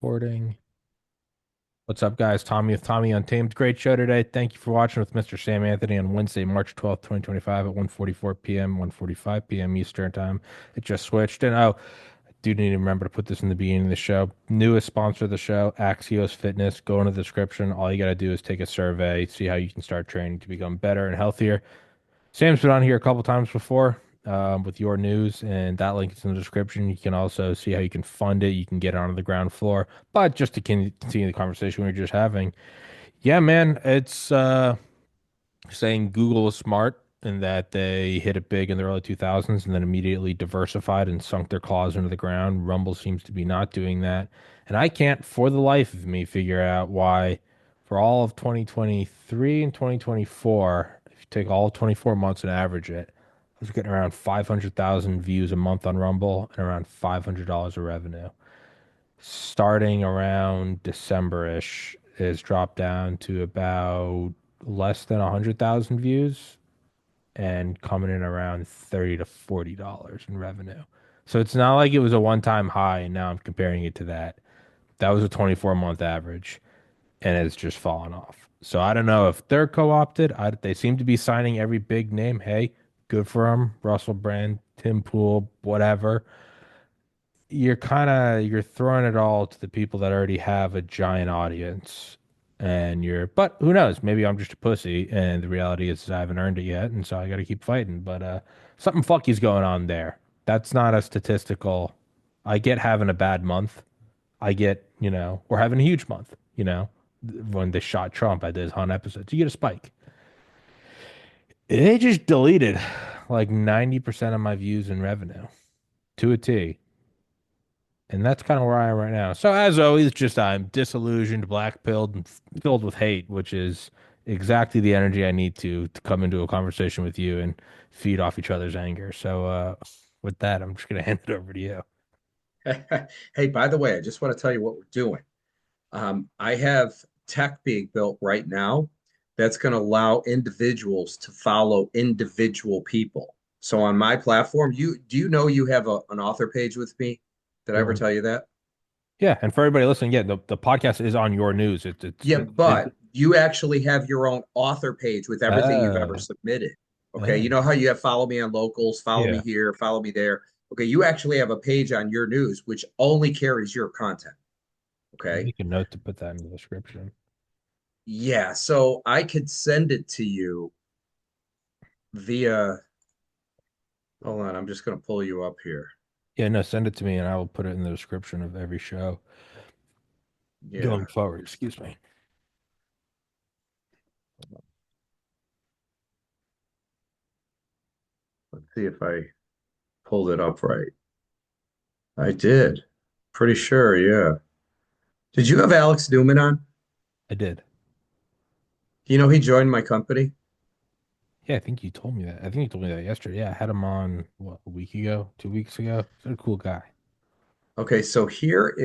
Recording. What's up, guys? Tommy with Tommy Untamed. Great show today. Thank you for watching with Mr. Sam Anthony on Wednesday, March 12th, 2025 at 1:44 p.m., 1:45 p.m. Eastern Time. It just switched. And oh, I do need to remember to put this in the beginning of the show. Newest sponsor of the show, Axios Fitness. Go in the description. All you got to do is take a survey, see how you can start training to become better and healthier. Sam's been on here a couple times before with your news, and that link is in the description. You can also see how you can fund it. You can get it onto the ground floor. But just to continue the conversation we were just having, yeah, man, it's saying Google was smart in that they hit it big in the early 2000s and then immediately diversified and sunk their claws into the ground. Rumble seems to be not doing that. And I can't, for the life of me, figure out why, for all of 2023 and 2024, if you take all of 24 months and average it, I was getting around 500,000 views a month on Rumble and around $500 of revenue. Starting around December-ish, it's dropped down to about less than 100,000 views and coming in around 30 to $40 in revenue. So it's not like it was a one-time high and now I'm comparing it to that. That was a 24-month average and it's just fallen off. So I don't know if they're co-opted. They seem to be signing every big name. Hey, good for them. Russell Brand, Tim Pool, whatever. You're throwing it all to the people that already have a giant audience. But who knows? Maybe I'm just a pussy, and the reality is I haven't earned it yet, and so I got to keep fighting. But something fucky's going on there. That's not a statistical. I get having a bad month. I get, or having a huge month. When they shot Trump at his Hunt episodes, you get a spike. They just deleted like 90% of my views and revenue to a T. And that's kind of where I am right now. So as always, just I'm disillusioned, black-pilled, and filled with hate, which is exactly the energy I need to come into a conversation with you and feed off each other's anger. So with that, I'm just gonna hand it over to you. Hey, by the way, I just want to tell you what we're doing. I have tech being built right now that's going to allow individuals to follow individual people. So on my platform, you know you have an author page with me? Did I ever Sure. tell you that? Yeah, and for everybody listening, yeah, the podcast is on your news. Yeah, but you actually have your own author page with everything you've ever uh, submitted. Okay, uh, you know how you have follow me on locals, follow me yeah. here, follow me there. Okay, you actually have a page on your news which only carries your content. I'll Okay. make a note to put that in the description. Yeah, so I could send it to you via, hold on, I'm just going to pull you up here. Yeah, no, send it to me and I will put it in the description of every show Yeah, going forward. Excuse me. let's see if I pulled it up right. I did. Pretty sure, yeah. Did you have Alex Newman on? I did. You know, he joined my company. Yeah, I think you told me that. I think you told me that yesterday. Yeah, I had him on what, a week ago, 2 weeks ago. He's a cool guy. Okay, so here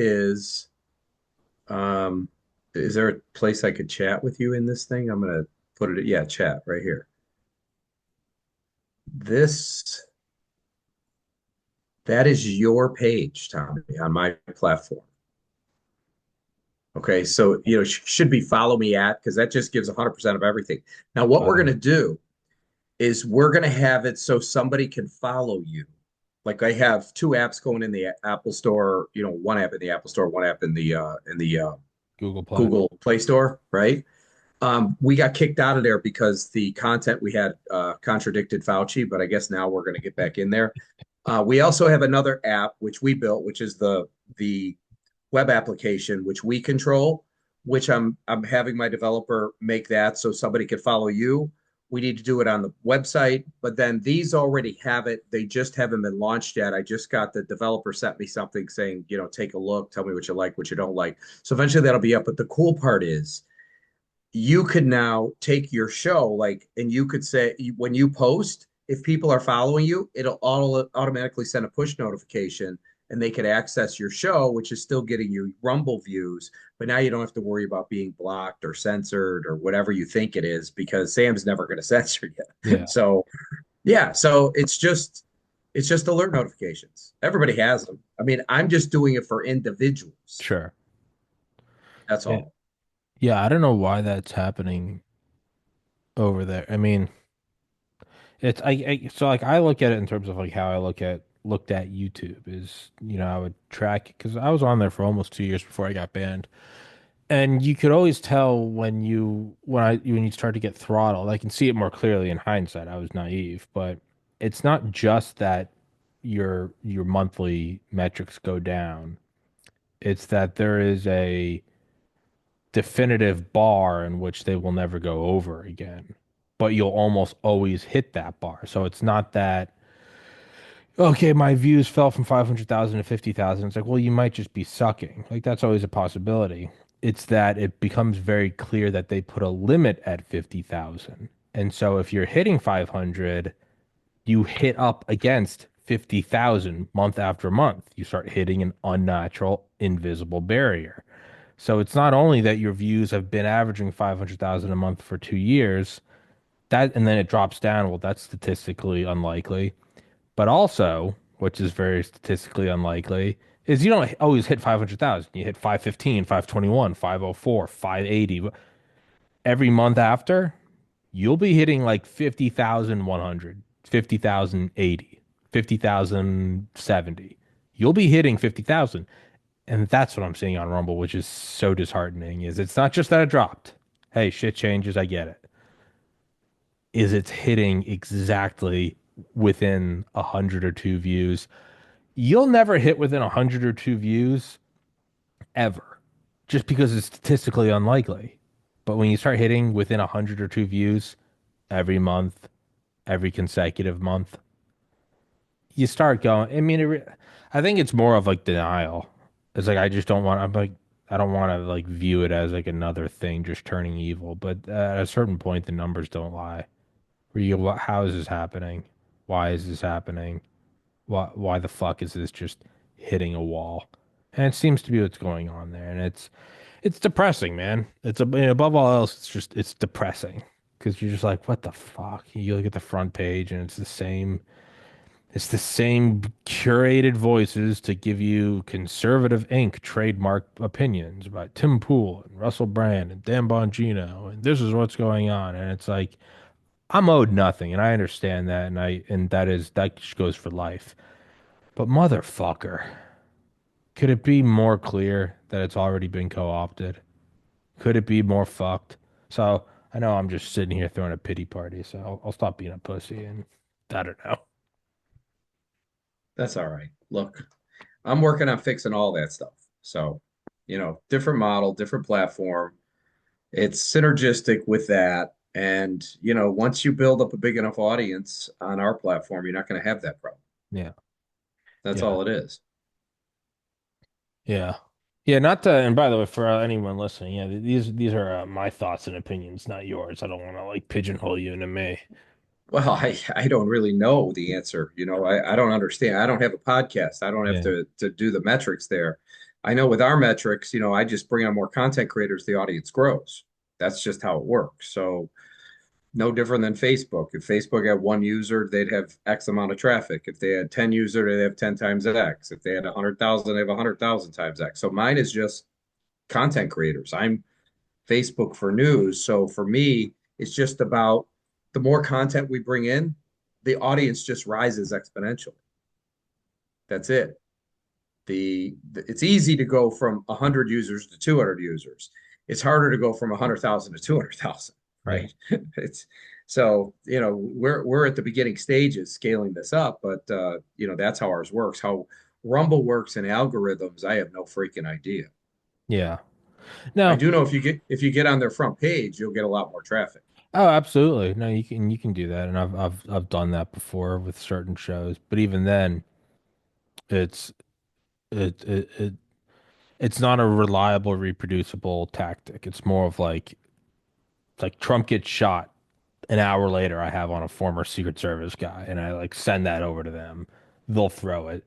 um, is there a place I could chat with you in this thing? I'm gonna put it, yeah, chat right here. This, that is your page, Tommy, on my platform. Okay, so should be follow me at because that just gives 100% of everything. Now, what we're Uh, gonna do is we're gonna have it so somebody can follow you. Like I have two apps going in the Apple Store, one app in the Apple Store, one app in the Google Play. Google Play Store, right? We got kicked out of there because the content we had contradicted Fauci, but I guess now we're going to get back in there. We also have another app which we built, which is the web application which we control, which I'm having my developer make that so somebody can follow you. We need to do it on the website, but then these already have it. They just haven't been launched yet. I just got the developer sent me something saying, take a look, tell me what you like, what you don't like. So eventually that'll be up. But the cool part is you could now take your show and you could say when you post, if people are following you, it'll automatically send a push notification and they could access your show, which is still getting you Rumble views, but now you don't have to worry about being blocked or censored or whatever you think it is because Sam's never going to censor you. Yeah, So yeah, so it's just alert notifications. Everybody has them. I mean, I'm just doing it for individuals. sure. That's Yeah. all. Yeah, I don't know why that's happening over there. I mean, it's so like I look at it in terms of like how I looked at YouTube is, I would track because I was on there for almost 2 years before I got banned. And you could always tell when you start to get throttled. I can see it more clearly in hindsight. I was naive, but it's not just that your monthly metrics go down. It's that there is a definitive bar in which they will never go over again. But you'll almost always hit that bar. So it's not that, okay, my views fell from 500,000 to 50,000. It's like, well, you might just be sucking. Like, that's always a possibility. It's that it becomes very clear that they put a limit at 50,000. And so if you're hitting 500, you hit up against 50,000 month after month. You start hitting an unnatural, invisible barrier. So it's not only that your views have been averaging 500,000 a month for 2 years, and then it drops down. Well, that's statistically unlikely. But also, which is very statistically unlikely, is you don't always hit 500,000. You hit 515, 521, 504, 580. Every month after, you'll be hitting like 50,100, 50,080, 50,070. You'll be hitting 50,000. And that's what I'm seeing on Rumble, which is so disheartening, is it's not just that it dropped. Hey, shit changes, I get it. Is it's hitting exactly within 100 or 2 views. You'll never hit within 100 or 2 views ever, just because it's statistically unlikely. But when you start hitting within 100 or 2 views every month, every consecutive month, you start going. I mean, I think it's more of like denial. It's like I just don't want. I'm like I don't want to like view it as like another thing just turning evil. But at a certain point, the numbers don't lie. Where you go, how is this happening? Why is this happening? Why the fuck is this just hitting a wall? And it seems to be what's going on there, and it's depressing, man. Above all else, it's depressing because you're just like, what the fuck? You look at the front page, and it's the same curated voices to give you conservative Inc. trademark opinions by Tim Pool and Russell Brand and Dan Bongino, and this is what's going on, and it's like I'm owed nothing, and I understand that, and that just goes for life. But motherfucker, could it be more clear that it's already been co-opted? Could it be more fucked? So I know I'm just sitting here throwing a pity party, so I'll stop being a pussy and I don't know. That's all right. Look, I'm working on fixing all that stuff. So, different model, different platform. It's synergistic with that. And, once you build up a big enough audience on our platform, you're not going to have that problem. Yeah, That's yeah, all it is. yeah, yeah. Not to, and by the way, for anyone listening, yeah, these are my thoughts and opinions, not yours. I don't want to like pigeonhole you into me. Well, I don't really know the answer. I don't understand. I don't have a podcast. I don't have Yeah, to do the metrics there. I know with our metrics, I just bring on more content creators, the audience grows. That's just how it works. So no different than Facebook. If Facebook had one user, they'd have X amount of traffic. If they had 10 users, they'd have 10 times X. If they had 100,000, they have 100,000 times X. So mine is just content creators. I'm Facebook for news. So for me, it's just about the more content we bring in, the audience just rises exponentially. That's it. It's easy to go from 100 users to 200 users. It's harder to go from 100,000 to 200,000, yeah, right? It's so, we're at the beginning stages scaling this up, but that's how ours works. How Rumble works in algorithms, I have no freaking idea. yeah. I No, do know if you get on their front page, you'll get a lot more traffic. oh, absolutely. No, you can do that, and I've done that before with certain shows. But even then, it's it it, it it's not a reliable, reproducible tactic. It's more of like Trump gets shot. An hour later, I have on a former Secret Service guy, and I like send that over to them. They'll throw it,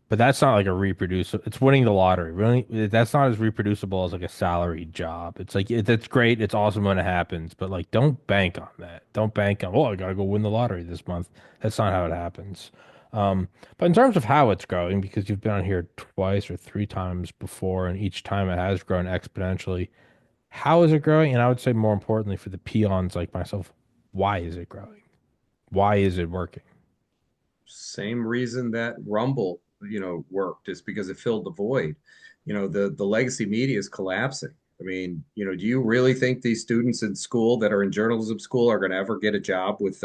but that's not like a reproducible. It's winning the lottery. Really, that's not as reproducible as like a salaried job. It's like that's great. It's awesome when it happens, but like don't bank on that. Don't bank on. Oh, I gotta go win the lottery this month. That's not how it happens. But in terms of how it's growing, because you've been on here twice or three times before, and each time it has grown exponentially, how is it growing? And I would say more importantly for the peons like myself, why is it growing? Why is it working? Same reason that Rumble, worked is because it filled the void. The legacy media is collapsing. I mean, do you really think these students in school that are in journalism school are going to ever get a job with,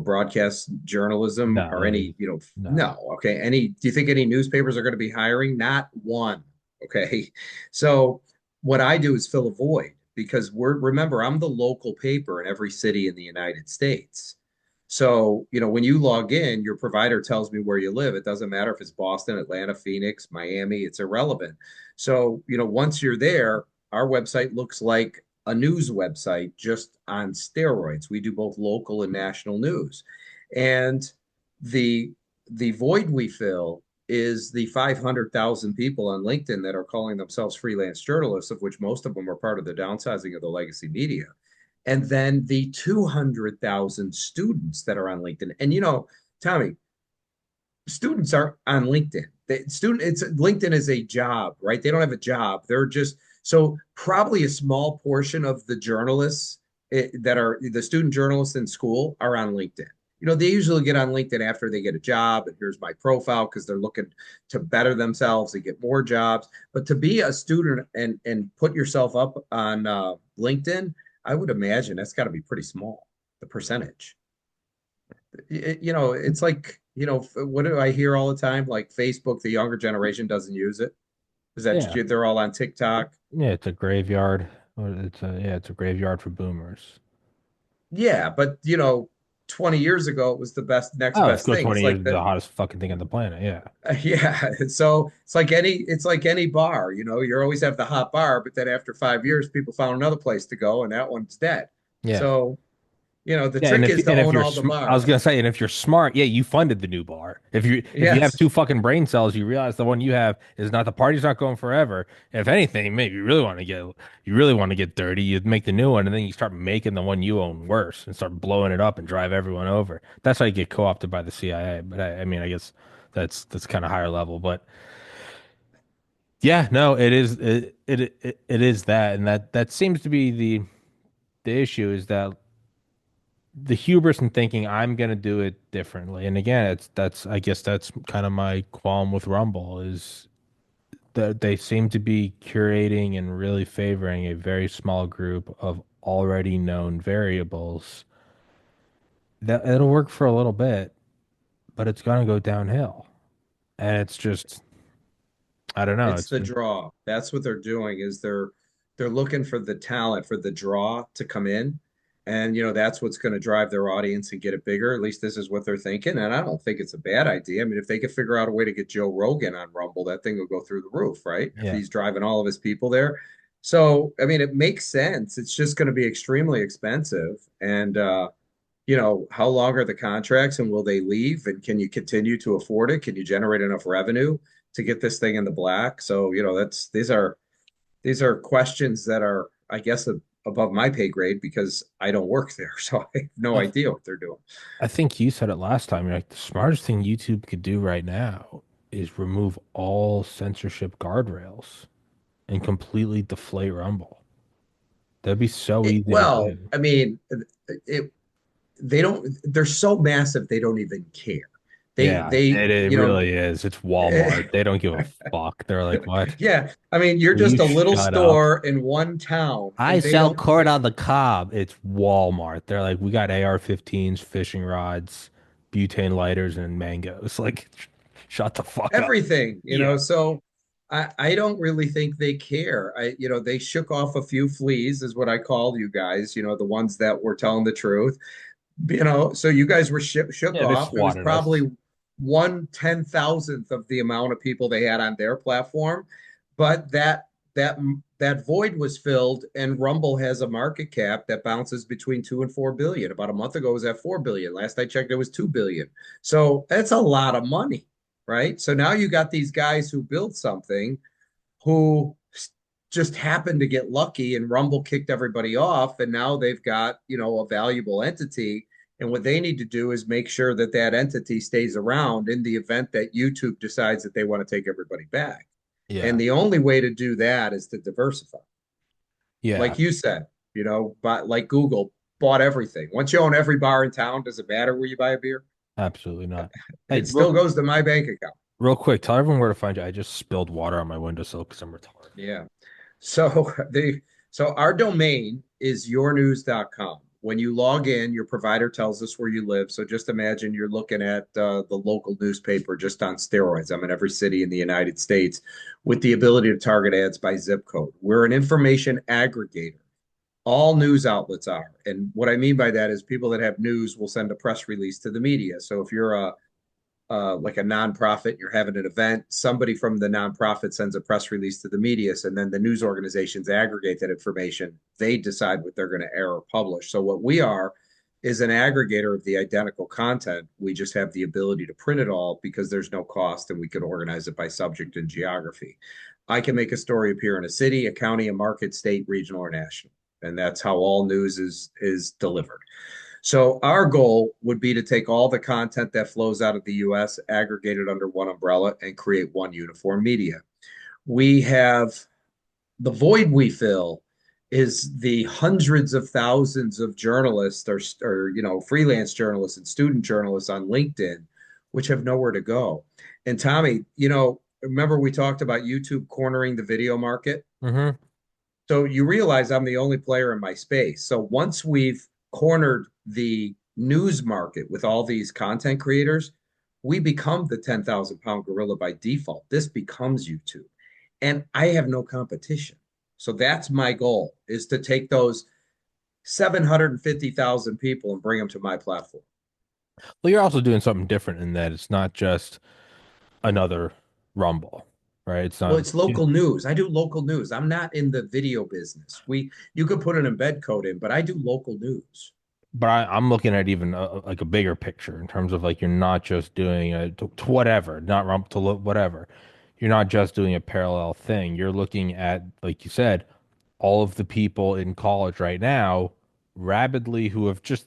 broadcast journalism No, or any, no. no. Okay. Do you think any newspapers are going to be hiring? Not one. Okay. So what I do is fill a void because remember, I'm the local paper in every city in the United States. So, when you log in, your provider tells me where you live. It doesn't matter if it's Boston, Atlanta, Phoenix, Miami, it's irrelevant. So, once you're there, our website looks like a news website just on steroids. We do both local and national news. And the the void we fill is the 500,000 people on LinkedIn that are calling themselves freelance journalists, of which most of them are part of the downsizing of the legacy media, and then the 200,000 students that are on LinkedIn. And Tommy, students are on LinkedIn. It's LinkedIn is a job, right? They don't have a job. They're just so probably a small portion of the journalists that are the student journalists in school are on LinkedIn. They usually get on LinkedIn after they get a job, and here's my profile because they're looking to better themselves and get more jobs. But to be a student and put yourself up on LinkedIn, I would imagine that's got to be pretty small, the percentage. It's like, what do I hear all the time? Like Facebook, the younger generation doesn't use it. Is that Yeah. they're all on TikTok? Yeah, it's a graveyard. It's a graveyard for boomers. Yeah, but 20 years ago it was the next Oh, let's best go thing. 20 It's years like is the that. hottest fucking thing on the planet. Yeah. Yeah. So it's like any bar. You always have the hot bar, but then after 5 years, people found another place to go, and that one's dead. Yeah. So the Yeah, and trick if is to and if own you're all the sm I was gonna bars. say, and if you're smart, yeah, you funded the new bar. If you have Yes. two fucking brain cells, you realize the one you have is not the party's not going forever. If anything, maybe you really want to get dirty, you'd make the new one, and then you start making the one you own worse and start blowing it up and drive everyone over. That's how you get co-opted by the CIA. But I mean, I guess that's kind of higher level. But yeah, no, it is that, and that seems to be the issue is that the hubris in thinking I'm gonna do it differently. And again, that's I guess that's kind of my qualm with Rumble is that they seem to be curating and really favoring a very small group of already known variables. That it'll work for a little bit, but it's gonna go downhill. And it's just I don't know. It's the draw. That's what they're doing is they're looking for the talent, for the draw to come in. And that's what's going to drive their audience and get it bigger. At least this is what they're thinking. And I don't think it's a bad idea. I mean, if they could figure out a way to get Joe Rogan on Rumble, that thing will go through the roof, right? If Yeah. he's driving all of his people there. So, I mean, it makes sense. It's just going to be extremely expensive. And how long are the contracts and will they leave? And can you continue to afford it? Can you generate enough revenue to get this thing in the black? So, that's these are questions that are, I guess, above my pay grade because I don't work there. So I have no I idea what they're doing. I think you said it last time. You're like the smartest thing YouTube could do right now is remove all censorship guardrails and completely deflate Rumble. That'd be so easy to Well, do. I mean, they're so massive, they don't even care. They, Yeah, they, it you know, really is. It's Walmart. They don't give a fuck. They're like, what? yeah, I mean, you're Will you just a little shut up? store in one town I and they sell don't corn care. on the cob. It's Walmart. They're like, we got AR-15s, fishing rods, butane lighters, and mangoes. Like, shut the fuck up. Everything, Yeah. so I don't really think they care. They shook off a few fleas, is what I call you guys, the ones that were telling the truth, so you guys were shook Yeah, they off. It was swatted us. probably 1/10,000th of the amount of people they had on their platform, but that void was filled, and Rumble has a market cap that bounces between 2 and 4 billion. About a month ago, it was at 4 billion. Last I checked, it was 2 billion. So that's a lot of money, right? So now you got these guys who built something who just happened to get lucky and Rumble kicked everybody off. And now they've got, a valuable entity And what they need to do is make sure that that entity stays around in the event that YouTube decides that they want to take everybody back. Yeah. And the only way to do that is to diversify. Yeah. Like you said, but like Google bought everything. Once you own every bar in town, does it matter where you buy a beer? Absolutely not. Hey, It still goes to my bank account. real quick, tell everyone where to find you. I just spilled water on my windowsill because I'm retarded. Yeah. So the so our domain is yournews.com. When you log in, your provider tells us where you live. So just imagine you're looking at the local newspaper just on steroids. I'm in every city in the United States with the ability to target ads by zip code. We're an information aggregator. All news outlets are. And what I mean by that is people that have news will send a press release to the media. So if you're like a nonprofit, you're having an event, somebody from the nonprofit sends a press release to the media, and then the news organizations aggregate that information. They decide what they're going to air or publish. So what we are is an aggregator of the identical content. We just have the ability to print it all because there's no cost and we can organize it by subject and geography. I can make a story appear in a city, a county, a market, state, regional, or national. And that's how all news is delivered. So our goal would be to take all the content that flows out of the US, aggregate it under one umbrella, and create one uniform media. We have the void we fill is the hundreds of thousands of journalists or freelance journalists and student journalists on LinkedIn, which have nowhere to go. And Tommy, remember we talked about YouTube cornering the video market? Mm-hmm. So you realize I'm the only player in my space. So once we've cornered the news market with all these content creators, we become the 10,000-pound gorilla by default. This becomes YouTube. And I have no competition. So that's my goal is to take those 750,000 people and bring them to my platform. Well, you're also doing something different in that it's not just another Rumble, right? It's Well, not, it's local news. I do local news. I'm not in the video business. You could put an embed code in, but I do local news. but I'm looking at even like a bigger picture in terms of like you're not just doing a to whatever, not Rumble to whatever. You're not just doing a parallel thing. You're looking at, like you said, all of the people in college right now rabidly who have just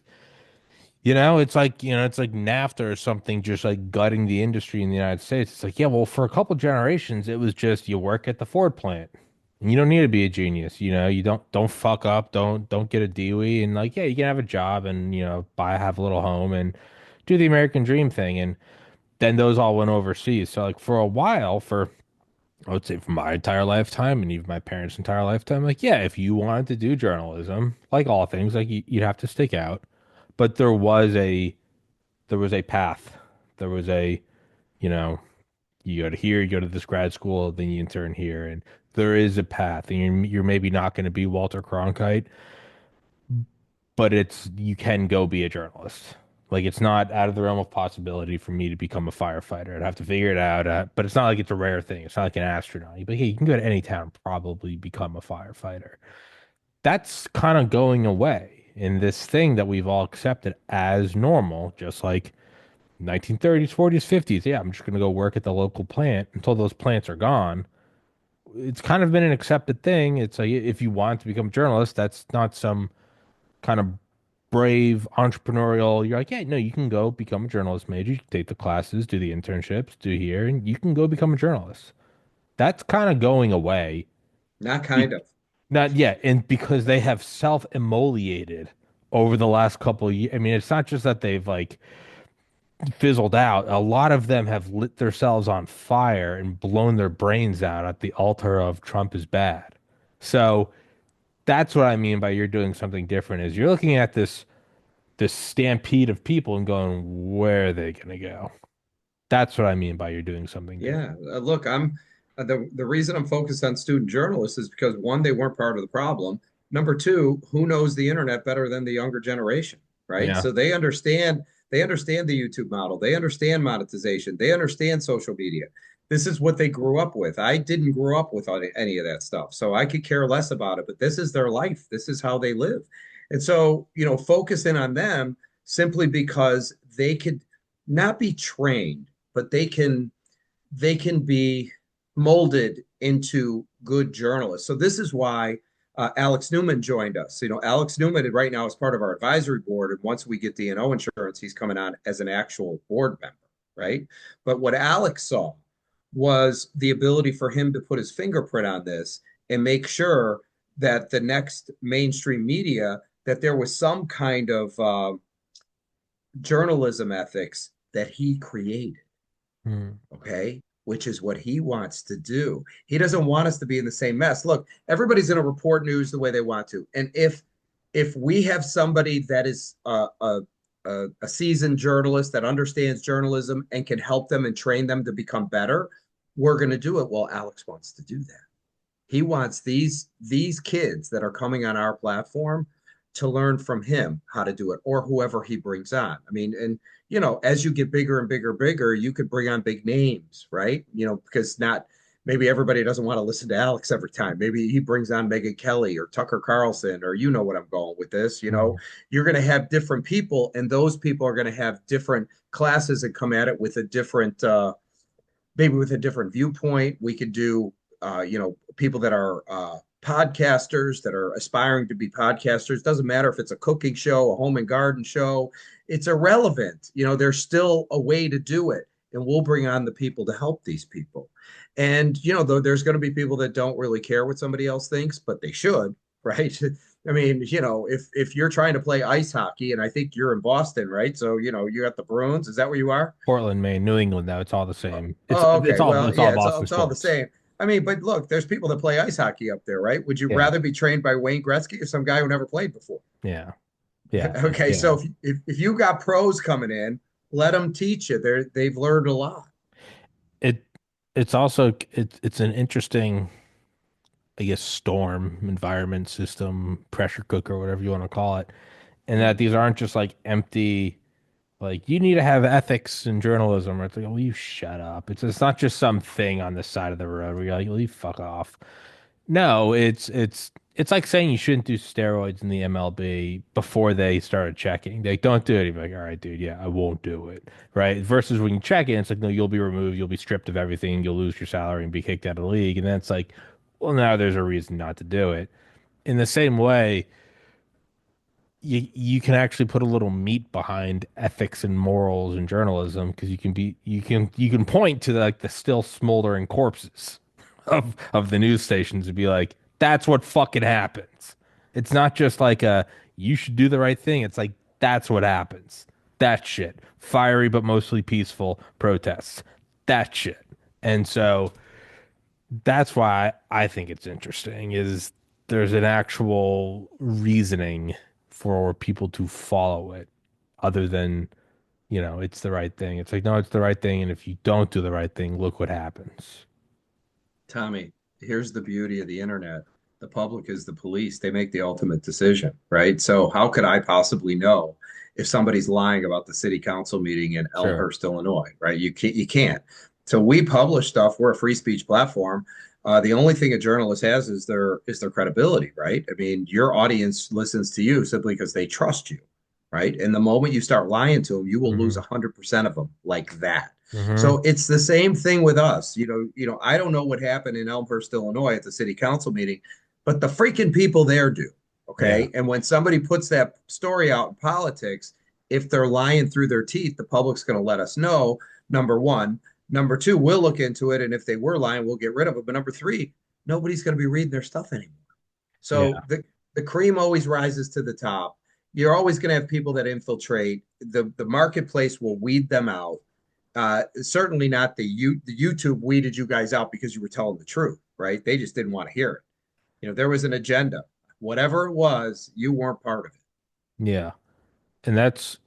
it's like NAFTA or something, just like gutting the industry in the United States. It's like, yeah, well, for a couple generations, it was just you work at the Ford plant. And you don't need to be a genius, you don't fuck up, don't get a DWI, and like, yeah, you can have a job and have a little home and do the American dream thing. And then those all went overseas. So like for a while, for I would say for my entire lifetime and even my parents' entire lifetime, like, yeah, if you wanted to do journalism, like all things, like you'd have to stick out. But there was a path. There was a, you know, you go to here, you go to this grad school, then you intern here, and there is a path. And you're maybe not going to be Walter Cronkite, but you can go be a journalist. Like it's not out of the realm of possibility for me to become a firefighter. I'd have to figure it out. But it's not like it's a rare thing. It's not like an astronaut. But hey, you can go to any town, and probably become a firefighter. That's kind of going away in this thing that we've all accepted as normal, just like 1930s, 40s, 50s. Yeah, I'm just going to go work at the local plant until those plants are gone. It's kind of been an accepted thing. It's like if you want to become a journalist, that's not some kind of brave entrepreneurial. You're like, yeah, no, you can go become a journalist major. You can take the classes, do the internships, do here, and you can go become a journalist. That's kind of going away. Not Be kind of. Not yet, and because they have self-immolated over the last couple of years. I mean, it's not just that they've like fizzled out. A lot of them have lit themselves on fire and blown their brains out at the altar of Trump is bad. So that's what I mean by you're doing something different is you're looking at this stampede of people and going, where are they gonna go? That's what I mean by you're doing something different. Yeah, look, I'm the reason I'm focused on student journalists is because one, they weren't part of the problem. Number two, who knows the internet better than the younger generation, right? Yeah. So they understand the YouTube model, they understand monetization, they understand social media. This is what they grew up with. I didn't grow up with any of that stuff, so I could care less about it. But this is their life. This is how they live, and so focus in on them simply because they could not be trained, but they can be molded into good journalists. So this is why Alex Newman joined us. Alex Newman right now is part of our advisory board, and once we get D&O insurance, he's coming on as an actual board member, right? But what Alex saw was the ability for him to put his fingerprint on this and make sure that the next mainstream media that there was some kind of journalism ethics that he created. Hmm. Okay, which is what he wants to do. He doesn't want us to be in the same mess. Look, everybody's going to report news the way they want to, and if we have somebody that is a seasoned journalist that understands journalism and can help them and train them to become better, we're going to do it. Well, Alex wants to do that. He wants these kids that are coming on our platform to learn from him how to do it, or whoever he brings on. I mean, and as you get bigger and bigger, you could bring on big names, right? Because not maybe everybody doesn't want to listen to Alex every time. Maybe he brings on Megan Kelly or Tucker Carlson, or what I'm going with this. Hmm. You're going to have different people, and those people are going to have different classes and come at it with a different maybe with a different viewpoint. We could do, people that are podcasters that are aspiring to be podcasters. Doesn't matter if it's a cooking show, a home and garden show. It's irrelevant. There's still a way to do it. And we'll bring on the people to help these people. And, though there's going to be people that don't really care what somebody else thinks, but they should, right? I mean, if you're trying to play ice hockey, and I think you're in Boston, right? So, you're at the Bruins. Is that where you are? Portland, Maine, New England. Now it's all the Oh, same. It's oh, it's okay. all Well, it's all yeah, it's all, Boston it's all the sports. same. I mean, but look, there's people that play ice hockey up there, right? Would you Yeah, rather be trained by Wayne Gretzky or some guy who never played before? yeah, yeah, Okay, yeah. so if you got pros coming in, let them teach you. They've learned a lot. It it's also it's an interesting, I guess, storm environment system, pressure cooker, whatever you want to call it, and that Mm. these aren't just like empty. Like you need to have ethics in journalism. Or it's like, well, you shut up. It's not just some thing on the side of the road where you're like, well, you fuck off. No, it's like saying you shouldn't do steroids in the MLB before they started checking. They don't do it. You're like, all right, dude, yeah, I won't do it. Right. Versus when you check it, it's like, no, you'll be removed, you'll be stripped of everything, you'll lose your salary and be kicked out of the league. And then it's like, well, now there's a reason not to do it. In the same way, you can actually put a little meat behind ethics and morals in journalism because you can point to like the still smoldering corpses of the news stations and be like, that's what fucking happens. It's not just like a you should do the right thing. It's like that's what happens. That shit. Fiery but mostly peaceful protests. That shit. And so that's why I think it's interesting is there's an actual reasoning for people to follow it other than, it's the right thing. It's like, no, it's the right thing. And if you don't do the right thing, look what happens. Tommy, here's the beauty of the internet. The public is the police. They make the ultimate decision, right? So how could I possibly know if somebody's lying about the city council meeting in Sure. Elmhurst, Illinois, right? You can't. So we publish stuff. We're a free speech platform. The only thing a journalist has is their credibility, right? I mean, your audience listens to you simply because they trust you, right? And the moment you start lying to them, you will lose Hmm. 100% of them like that. Hmm. So it's the same thing with us. I don't know what happened in Elmhurst, Illinois at the city council meeting, but the freaking people there do. Yeah. Okay. And when somebody puts that story out in politics, if they're lying through their teeth, the public's going to let us know, number one. Number two, we'll look into it. And if they were lying, we'll get rid of it. But number three, nobody's going to be reading their stuff anymore. So Yeah. the cream always rises to the top. You're always going to have people that infiltrate. The marketplace will weed them out. Certainly not the YouTube weeded you guys out because you were telling the truth, right? They just didn't want to hear it. There was an agenda. Whatever it was, you weren't part of it. Yeah. And that's,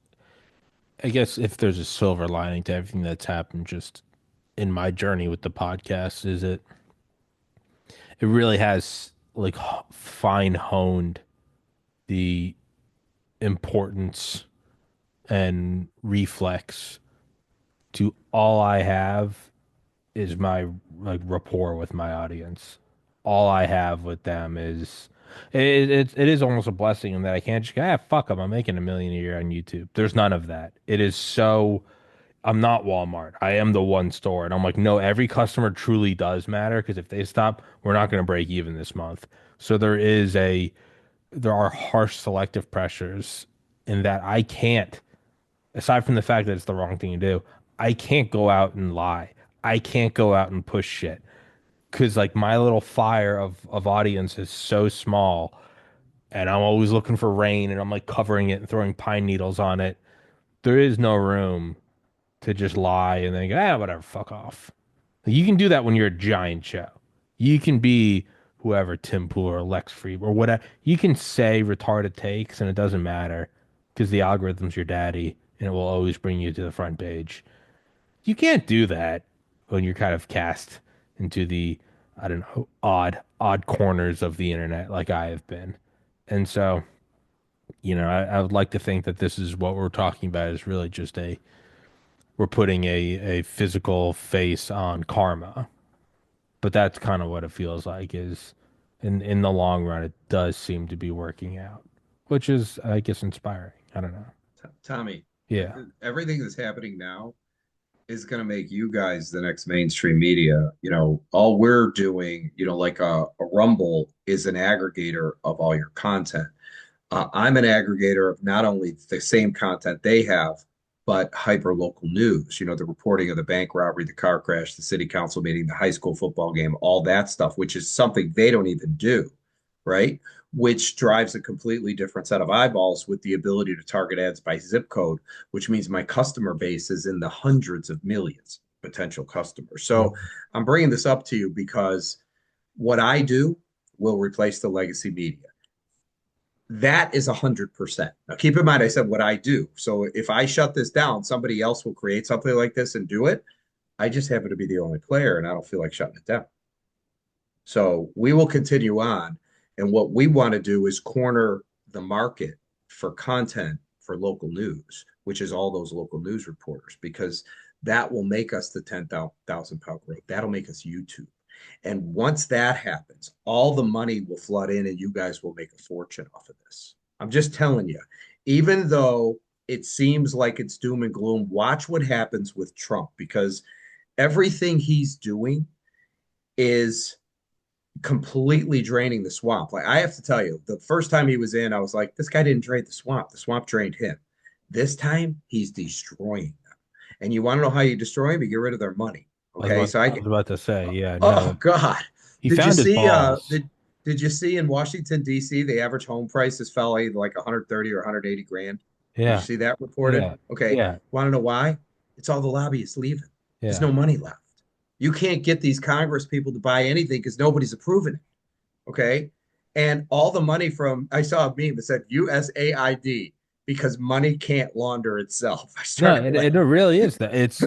I guess, if there's a silver lining to everything that's happened just in my journey with the podcast, is it really has like fine honed the importance and reflex to all I have is my like rapport with my audience. All I have with them is it is almost a blessing in that I can't just go, ah, fuck them. I'm making 1 million a year on YouTube. There's none of that. It is so I'm not Walmart. I am the one store. And I'm like, no, every customer truly does matter because if they stop, we're not going to break even this month. So there are harsh selective pressures in that I can't, aside from the fact that it's the wrong thing to do, I can't go out and lie. I can't go out and push shit because like my little fire of audience is so small, and I'm always looking for rain, and I'm like covering it and throwing pine needles on it. There is no room to just lie and then go, whatever, fuck off. You can do that when you're a giant show. You can be whoever, Tim Pool or Lex Fried or whatever. You can say retarded takes and it doesn't matter because the algorithm's your daddy and it will always bring you to the front page. You can't do that when you're kind of cast into the, I don't know, odd corners of the internet like I have been. And so, I would like to think that this is what we're talking about is really just we're putting a physical face on karma. But that's kind of what it feels like is in the long run, it does seem to be working out, which is, I guess, inspiring. I don't know. Tommy, Yeah. everything that's happening now is going to make you guys the next mainstream media. All we're doing, like a Rumble is an aggregator of all your content. I'm an aggregator of not only the same content they have, but hyper local news. The reporting of the bank robbery, the car crash, the city council meeting, the high school football game, all that stuff, which is something they don't even do, right? Which drives a completely different set of eyeballs with the ability to target ads by zip code, which means my customer base is in the hundreds of millions potential customers. So Mhm. I'm bringing this up to you because what I do will replace the legacy media. That is 100%. Now, keep in mind, I said what I do. So if I shut this down, somebody else will create something like this and do it. I just happen to be the only player, and I don't feel like shutting it down. So we will continue on. And what we want to do is corner the market for content for local news, which is all those local news reporters, because that will make us the 10,000 pound growth. That'll make us YouTube. And once that happens, all the money will flood in and you guys will make a fortune off of this. I'm just telling you, even though it seems like it's doom and gloom, watch what happens with Trump because everything he's doing is completely draining the swamp. Like I have to tell you, the first time he was in, I was like, this guy didn't drain the swamp. The swamp drained him. This time he's destroying them. And you want to know how you destroy them? You get rid of their money. Okay. So I was about to say, yeah, oh no, God. he Did you found his see balls. did you see in Washington, D.C., the average home prices fell like 130 or 180 grand? Did you Yeah, see that reported? yeah, Okay. yeah, Want to know why? It's all the lobbyists leaving. There's yeah. no money left. You can't get these Congress people to buy anything because nobody's approving it. Okay. And all the money from, I saw a meme that said USAID because money can't launder itself. I No, started it laughing. really is that. It's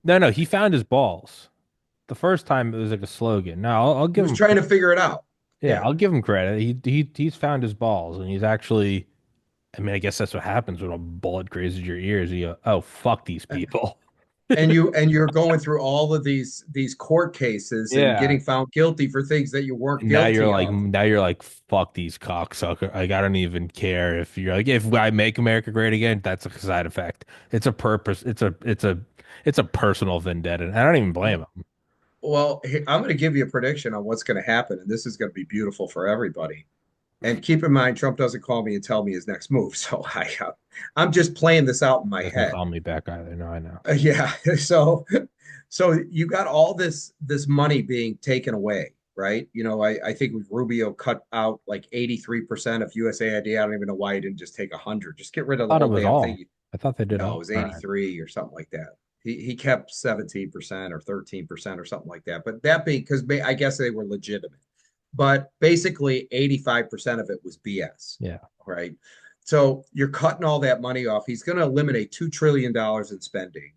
no, he found his balls. The first time it was like a slogan. No, I'll He give was him, trying to figure it out. yeah, Yeah. I'll give him credit. He's found his balls, and he's actually. I mean, I guess that's what happens when a bullet grazes your ears. You go, oh fuck these people. And you're going through all of these court cases and Yeah. getting found guilty for things that you weren't And guilty of. now you're like, fuck these cocksucker. Like, I don't even care if you're like, if I make America great again, that's a side effect. It's a purpose. It's a personal vendetta. And I don't even blame him. Well, I'm going to give you a prediction on what's going to happen, and this is going to be beautiful for everybody. And keep in mind, Trump doesn't call me and tell me his next move, so I'm just playing this out in my Doesn't head. call me back either. No, I know. Yeah. So you got all this money being taken away, right? I think with Rubio cut out like 83% of USAID. I don't even know why he didn't just take 100. Just get rid of I the thought it whole was damn all. thing. I thought they did No, it all. was All right. 83 or something like that. He kept 17% or 13% or something like that. But that being because I guess they were legitimate. But basically 85% of it was BS. Yeah. Right. So you're cutting all that money off. He's going to eliminate $2 trillion in spending.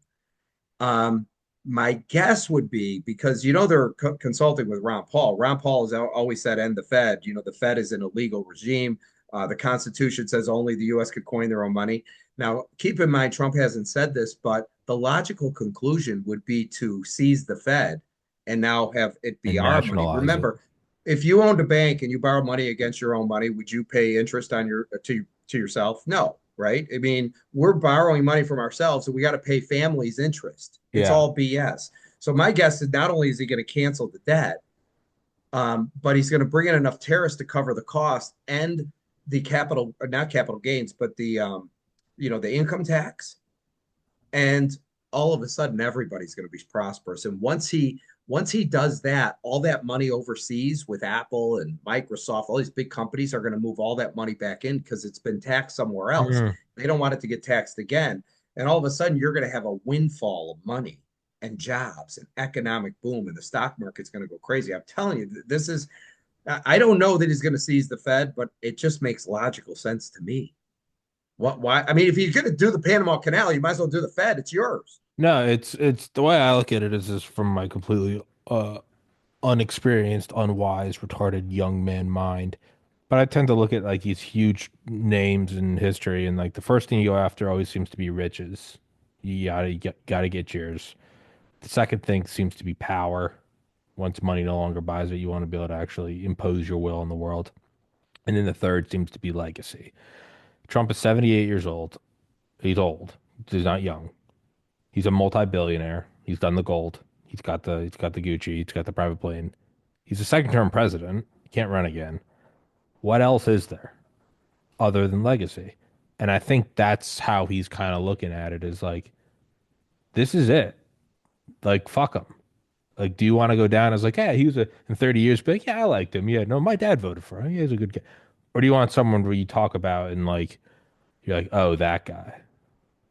Um, my guess would be because they're consulting with Ron Paul. Ron Paul has always said, "End the Fed." The Fed is an illegal regime. The Constitution says only the U.S. could coin their own money. Now, keep in mind, Trump hasn't said this, but the logical conclusion would be to seize the Fed and now have it be And our money. nationalize it. Remember, if you owned a bank and you borrow money against your own money, would you pay interest on your to yourself? No, right? I mean, we're borrowing money from ourselves and we got to pay families interest. It's Yeah. all BS. So my guess is not only is he going to cancel the debt, But he's going to bring in enough tariffs to cover the cost and the capital, or not capital gains, but the income tax. And all of a sudden, everybody's going to be prosperous. And once he does that, all that money overseas with Apple and Microsoft, all these big companies are going to move all that money back in because it's been taxed somewhere else. Mm. They don't want it to get taxed again. And all of a sudden, you're going to have a windfall of money and jobs and economic boom, and the stock market's going to go crazy. I'm telling you, this is, I don't know that he's going to seize the Fed, but it just makes logical sense to me. What, why? I mean, if you're going to do the Panama Canal, you might as well do the Fed. It's yours. No, it's the way I look at it is from my completely unexperienced, unwise, retarded young man mind. But I tend to look at like these huge names in history, and like the first thing you go after always seems to be riches. You gotta get yours. The second thing seems to be power. Once money no longer buys it, you want to be able to actually impose your will in the world. And then the third seems to be legacy. Trump is 78 years old. He's old. He's not young. He's a multi-billionaire. He's done the gold. He's got the Gucci. He's got the private plane. He's a second-term president. He can't run again. What else is there other than legacy? And I think that's how he's kind of looking at it is like, this is it. Like, fuck him. Like, do you want to go down as like, yeah, he was in 30 years, but like, yeah, I liked him. Yeah, no, my dad voted for him. He was a good guy. Or do you want someone where you talk about and like, you're like, oh, that guy.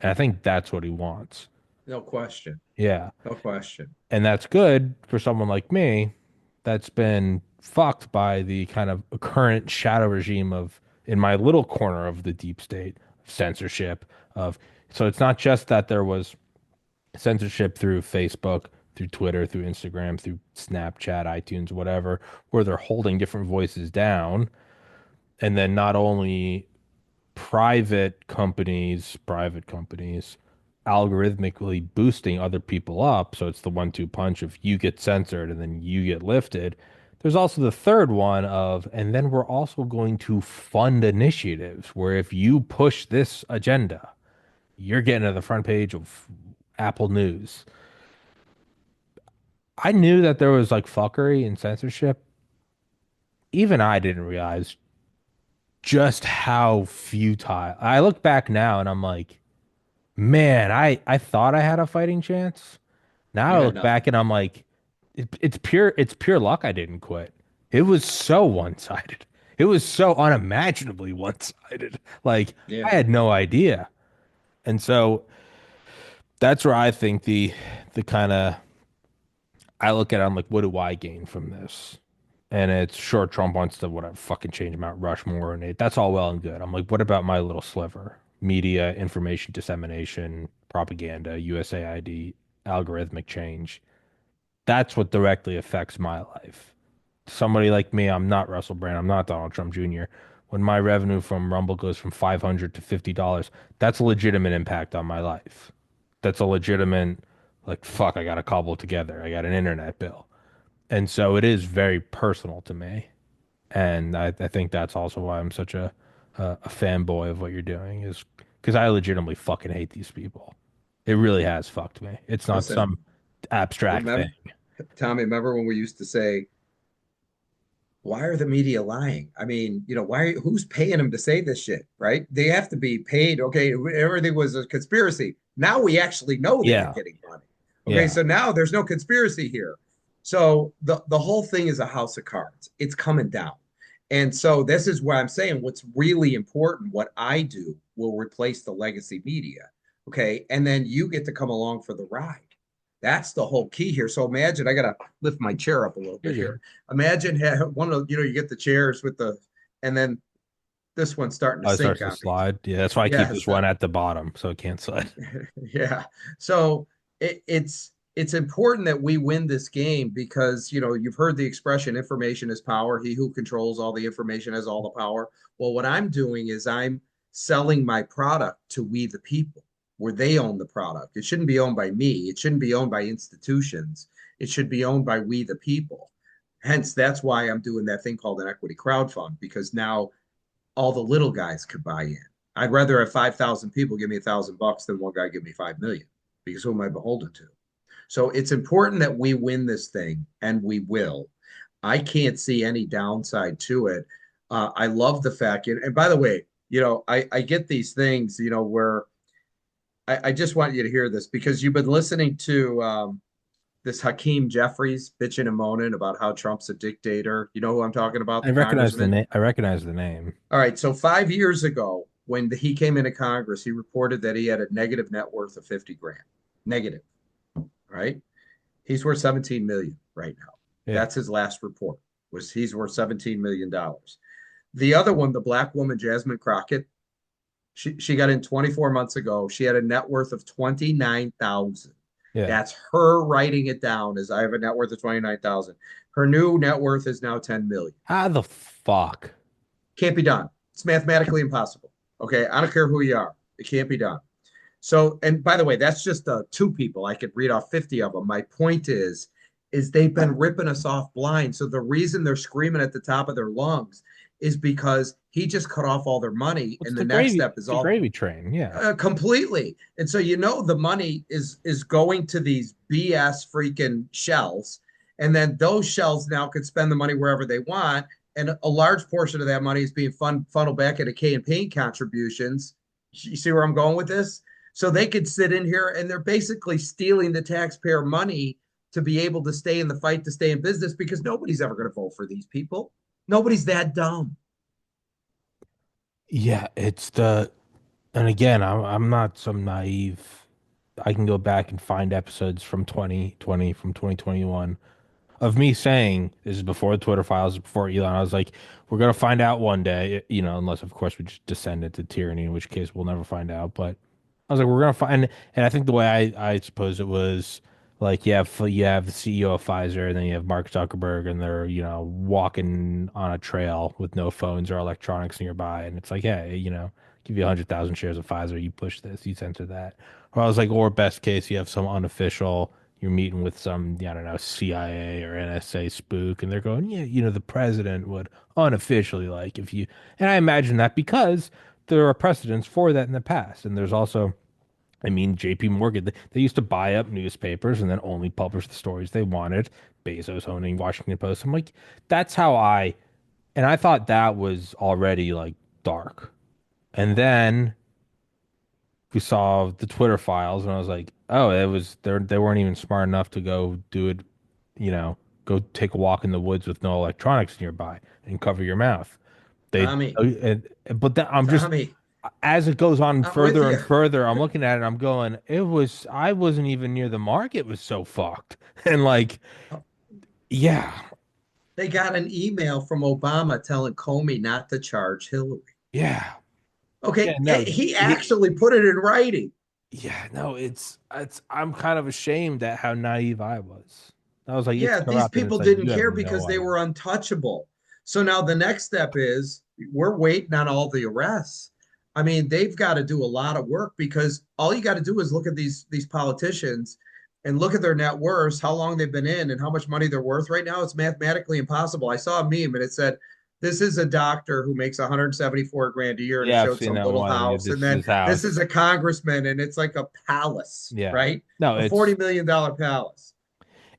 And I think that's what he wants. No question. Yeah. No question. And that's good for someone like me that's been fucked by the kind of current shadow regime of in my little corner of the deep state censorship of so it's not just that there was censorship through Facebook, through Twitter, through Instagram, through Snapchat, iTunes, whatever, where they're holding different voices down. And then not only private companies algorithmically boosting other people up. So it's the 1-2 punch of you get censored and then you get lifted. There's also the third one of, and then we're also going to fund initiatives where if you push this agenda, you're getting to the front page of Apple News. I knew that there was like fuckery and censorship. Even I didn't realize just how futile. I look back now and I'm like, man, I thought I had a fighting chance. Now You I had look back nothing. and I'm like, it's pure luck I didn't quit. It was so one-sided. It was so unimaginably one-sided. Like I Yeah. had no idea. And so that's where I think the kind of I look at it, I'm like, what do I gain from this? And it's sure Trump wants to whatever fucking change Mount Rushmore and that's all well and good. I'm like, what about my little sliver? Media, information dissemination, propaganda, USAID, algorithmic change. That's what directly affects my life. Somebody like me, I'm not Russell Brand, I'm not Donald Trump Jr. When my revenue from Rumble goes from 500 to $50, that's a legitimate impact on my life. That's a legitimate, like, fuck, I got to cobble it together. I got an internet bill. And so it is very personal to me. And I think that's also why I'm such a fanboy of what you're doing is because I legitimately fucking hate these people. It really has fucked me. It's not Listen, some abstract thing. remember, Tommy, remember when we used to say, why are the media lying? I mean, who's paying them to say this shit, right? They have to be paid. Okay, everything was a conspiracy. Now we actually know they were Yeah. getting money. Okay, Yeah. so now there's no conspiracy here. So the whole thing is a house of cards. It's coming down. And so this is where I'm saying what's really important, what I do will replace the legacy media. Okay. And then you get to come along for the ride. That's the whole key here. So imagine I gotta lift my chair up a little You're bit here. good. Imagine one of you get the chairs with and then this one's starting to Oh, it sink starts to on me. slide. Yeah, that's why I keep this Yes, one at the bottom so it can't slide. yeah. So it's important that we win this game because you've heard the expression information is power. He who controls all the information has all the power. Well, what I'm doing is I'm selling my product to we the people where they own the product. It shouldn't be owned by me. It shouldn't be owned by institutions. It should be owned by we the people. Hence, that's why I'm doing that thing called an equity crowdfund because now all the little guys could buy in. I'd rather have 5,000 people give me $1,000 than one guy give me 5 million because who am I beholden to? So it's important that we win this thing, and we will. I can't see any downside to it. I love the fact, and by the way, I get these things, where I just want you to hear this because you've been listening to this Hakeem Jeffries bitching and moaning about how Trump's a dictator. You know who I'm talking about, I the recognize the congressman? name. I recognize the name. All right, so 5 years ago, when he came into Congress, he reported that he had a negative net worth of 50 grand. Negative, right? He's worth 17 million right now. Yeah. That's his last report. Was he's worth 17 million dollars. The other one, the black woman Jasmine Crockett, she got in 24 months ago. She had a net worth of 29,000. Yeah. That's her writing it down as I have a net worth of 29,000. Her new net worth is now 10 million. How the fuck? Can't be done. It's mathematically impossible. Okay. I don't care who you are. It can't be done. So, and by the way, that's just two people. I could read off 50 of them. My point is they've been ripping us off blind. So the reason they're screaming at the top of their lungs is because he just cut off all their money. What's And the the next gravy? step is The all gravy train. Yeah. completely. And so the money is going to these BS freaking shells, and then those shells now could spend the money wherever they want, and a large portion of that money is being funneled back into campaign contributions. You see where I'm going with this? So they could sit in here and they're basically stealing the taxpayer money to be able to stay in the fight to stay in business because nobody's ever going to vote for these people. Nobody's that dumb. Yeah. And again, I'm not some naive. I can go back and find episodes from 2020, from 2021 of me saying this is before the Twitter files, before Elon. I was like, we're gonna find out one day, unless of course we just descend into tyranny, in which case we'll never find out. But I was like, we're gonna find, and I think the way I suppose it was like you have the CEO of Pfizer, and then you have Mark Zuckerberg, and they're walking on a trail with no phones or electronics nearby, and it's like, hey, give you 100,000 shares of Pfizer, you push this, you censor that. Or I was like, or best case, you have some unofficial. You're meeting with some, I don't know, CIA or NSA spook, and they're going, yeah, the president would unofficially like if you, and I imagine that because there are precedents for that in the past. And there's also, JP Morgan, they used to buy up newspapers and then only publish the stories they wanted. Bezos owning Washington Post. I'm like, that's how and I thought that was already like dark. And then we saw the Twitter files, and I was like, oh, they weren't even smart enough to go do it, you know, go take a walk in the woods with no electronics nearby and cover your mouth. They, Tommy, but that, I'm just Tommy, as it goes on I'm with further you. and further, I'm looking at it, I'm going, I wasn't even near the mark. It was so fucked. And like, yeah, They got an email from Obama telling Comey not to charge Hillary. yeah, yeah, Okay, no, he actually put it in writing. yeah, no, I'm kind of ashamed at how naive I was. I was like, it's Yeah, these corrupt. And it's people like, didn't you have care no because they idea. were untouchable. So now the next step is we're waiting on all the arrests. I mean, they've got to do a lot of work because all you got to do is look at these politicians and look at their net worths, how long they've been in, and how much money they're worth right now. It's mathematically impossible. I saw a meme and it said, "This is a doctor who makes 174 grand a year," and it Yeah, I've showed seen some that little one. Yeah, house, this and is then his this is house. a congressman, and it's like a palace, Yeah. right? No, A $40 million palace.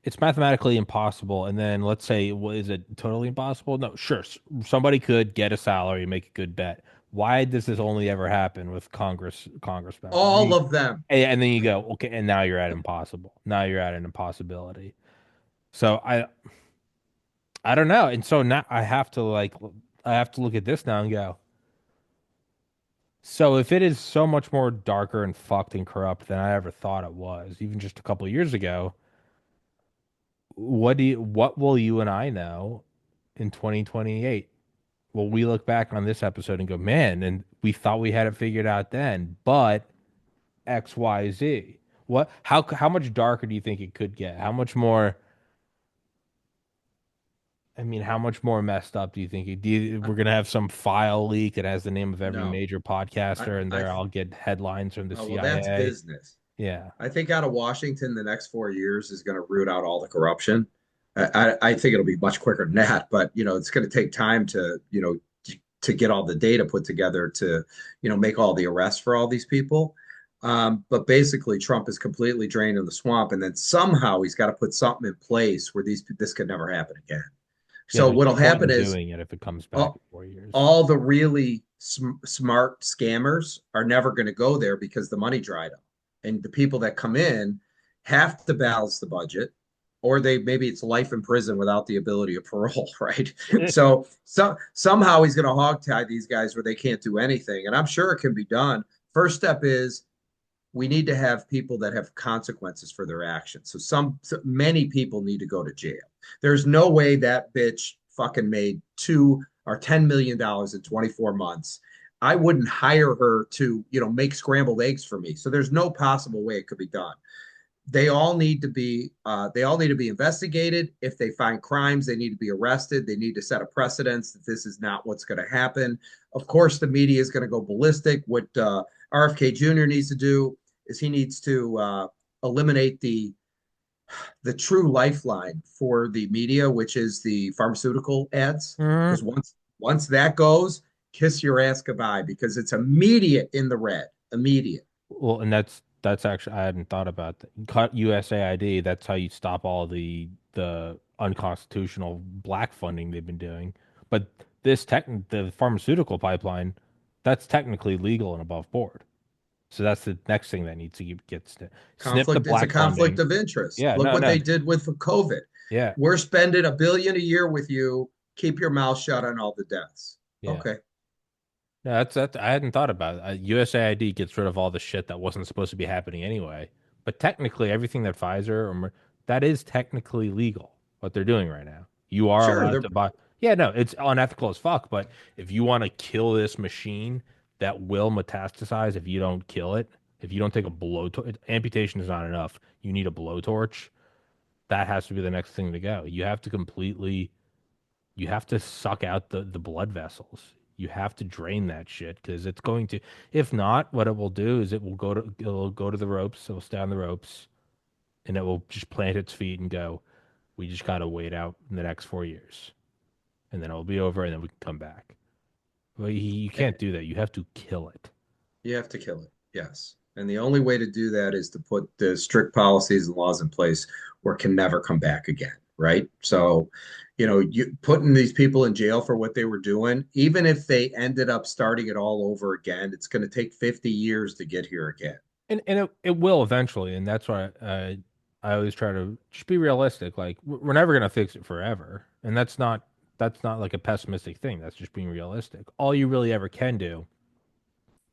it's mathematically impossible. And then let's say, is it totally impossible? No, sure. Somebody could get a salary, make a good bet. Why does this only ever happen with Congress members? All of them. And then you go, okay, and now you're at impossible. Now you're at an impossibility. So I don't know. And so now I have to look at this now and go, so if it is so much more darker and fucked and corrupt than I ever thought it was, even just a couple of years ago, what will you and I know in 2028? Will we look back on this episode and go, man, and we thought we had it figured out then, but XYZ. How much darker do you think it could get? How much more, how much more messed up do you think we're gonna have some file leak that has the name of every No, major I, podcaster and I, there I'll get headlines from the oh, well, that's CIA? business. Yeah. I think out of Washington, the next 4 years is going to root out all the corruption. I think it'll be much quicker than that, but it's going to take time to get all the data put together to, make all the arrests for all these people. But basically, Trump is completely drained in the swamp, and then somehow he's got to put something in place where this could never happen again. Yeah, So there's what'll no point happen in is doing it if it comes back in all, 4 years. all the really smart scammers are never going to go there because the money dried up. And the people that come in have to balance the budget, or they maybe it's life in prison without the ability of parole, right? So somehow he's going to hog tie these guys where they can't do anything. And I'm sure it can be done. First step is we need to have people that have consequences for their actions. So many people need to go to jail. There's no way that bitch fucking made $2 or $10 million in 24 months. I wouldn't hire her to, make scrambled eggs for me. So there's no possible way it could be done. They all need to be investigated. If they find crimes, they need to be arrested. They need to set a precedence that this is not what's going to happen. Of course, the media is going to go ballistic. What RFK Jr. needs to do is he needs to eliminate the true lifeline for the media, which is the pharmaceutical ads. Mhm. Because once that goes, kiss your ass goodbye because it's immediate in the red. Immediate. Well, and that's actually I hadn't thought about that. Cut USAID. That's how you stop all the unconstitutional black funding they've been doing. But the pharmaceutical pipeline, that's technically legal and above board. So that's the next thing that needs to get snip the Conflict. It's a black conflict funding. of interest. Yeah, Look no, what no, they did with COVID. yeah, We're spending $1 billion a year with you. Keep your mouth shut on all the deaths. yeah. Okay. No, that's I hadn't thought about it. USAID gets rid of all the shit that wasn't supposed to be happening anyway. But technically, everything that that is technically legal. What they're doing right now, you are Sure. allowed They're to buy. Yeah, no, it's unethical as fuck. But if you want to kill this machine that will metastasize if you don't kill it, if you don't take a blowtorch, amputation is not enough. You need a blowtorch. That has to be the next thing to go. You have to suck out the blood vessels. You have to drain that shit because it's going to. If not, what it will do is it'll go to the ropes. It'll stay on the ropes, and it will just plant its feet and go. We just gotta wait out in the next 4 years, and then it'll be over, and then we can come back. But you can't do that. You have to kill it. You have to kill it. Yes. And the only way to do that is to put the strict policies and laws in place where it can never come back again. Right. So, you putting these people in jail for what they were doing, even if they ended up starting it all over again, it's going to take 50 years to get here again. And it will eventually, and that's why I always try to just be realistic. Like we're never gonna fix it forever, and that's not like a pessimistic thing. That's just being realistic. All you really ever can do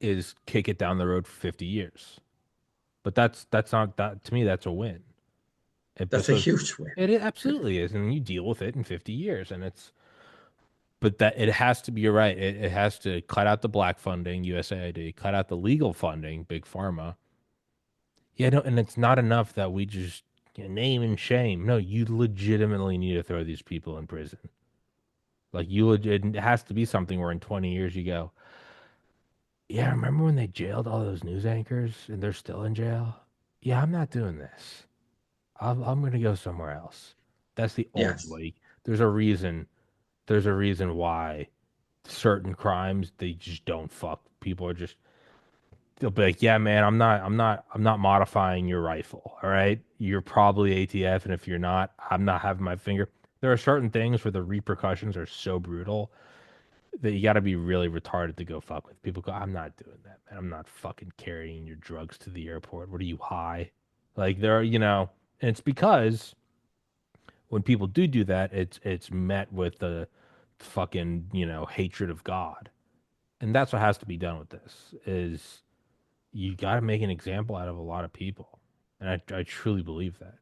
is kick it down the road for 50 years. But that's not that to me. That's a win. That's a So huge win. it absolutely is, and you deal with it in 50 years, and it's. But that it has to be. You're right. It has to cut out the black funding, USAID, cut out the legal funding, big pharma. Yeah, no, and it's not enough that we just name and shame. No, you legitimately need to throw these people in prison. Like it has to be something where in 20 years you go, yeah, remember when they jailed all those news anchors and they're still in jail? Yeah, I'm not doing this. I'm gonna go somewhere else. That's the only Yes. way. There's a reason. There's a reason why certain crimes they just don't fuck. People are just they'll be like, "Yeah, man, I'm not modifying your rifle. All right, you're probably ATF, and if you're not, I'm not having my finger." There are certain things where the repercussions are so brutal that you got to be really retarded to go fuck with. People go, "I'm not doing that, man. I'm not fucking carrying your drugs to the airport. What are you high?" Like there, and it's because when people do that, it's met with the fucking hatred of God, and that's what has to be done with this. Is you got to make an example out of a lot of people. And I truly believe that.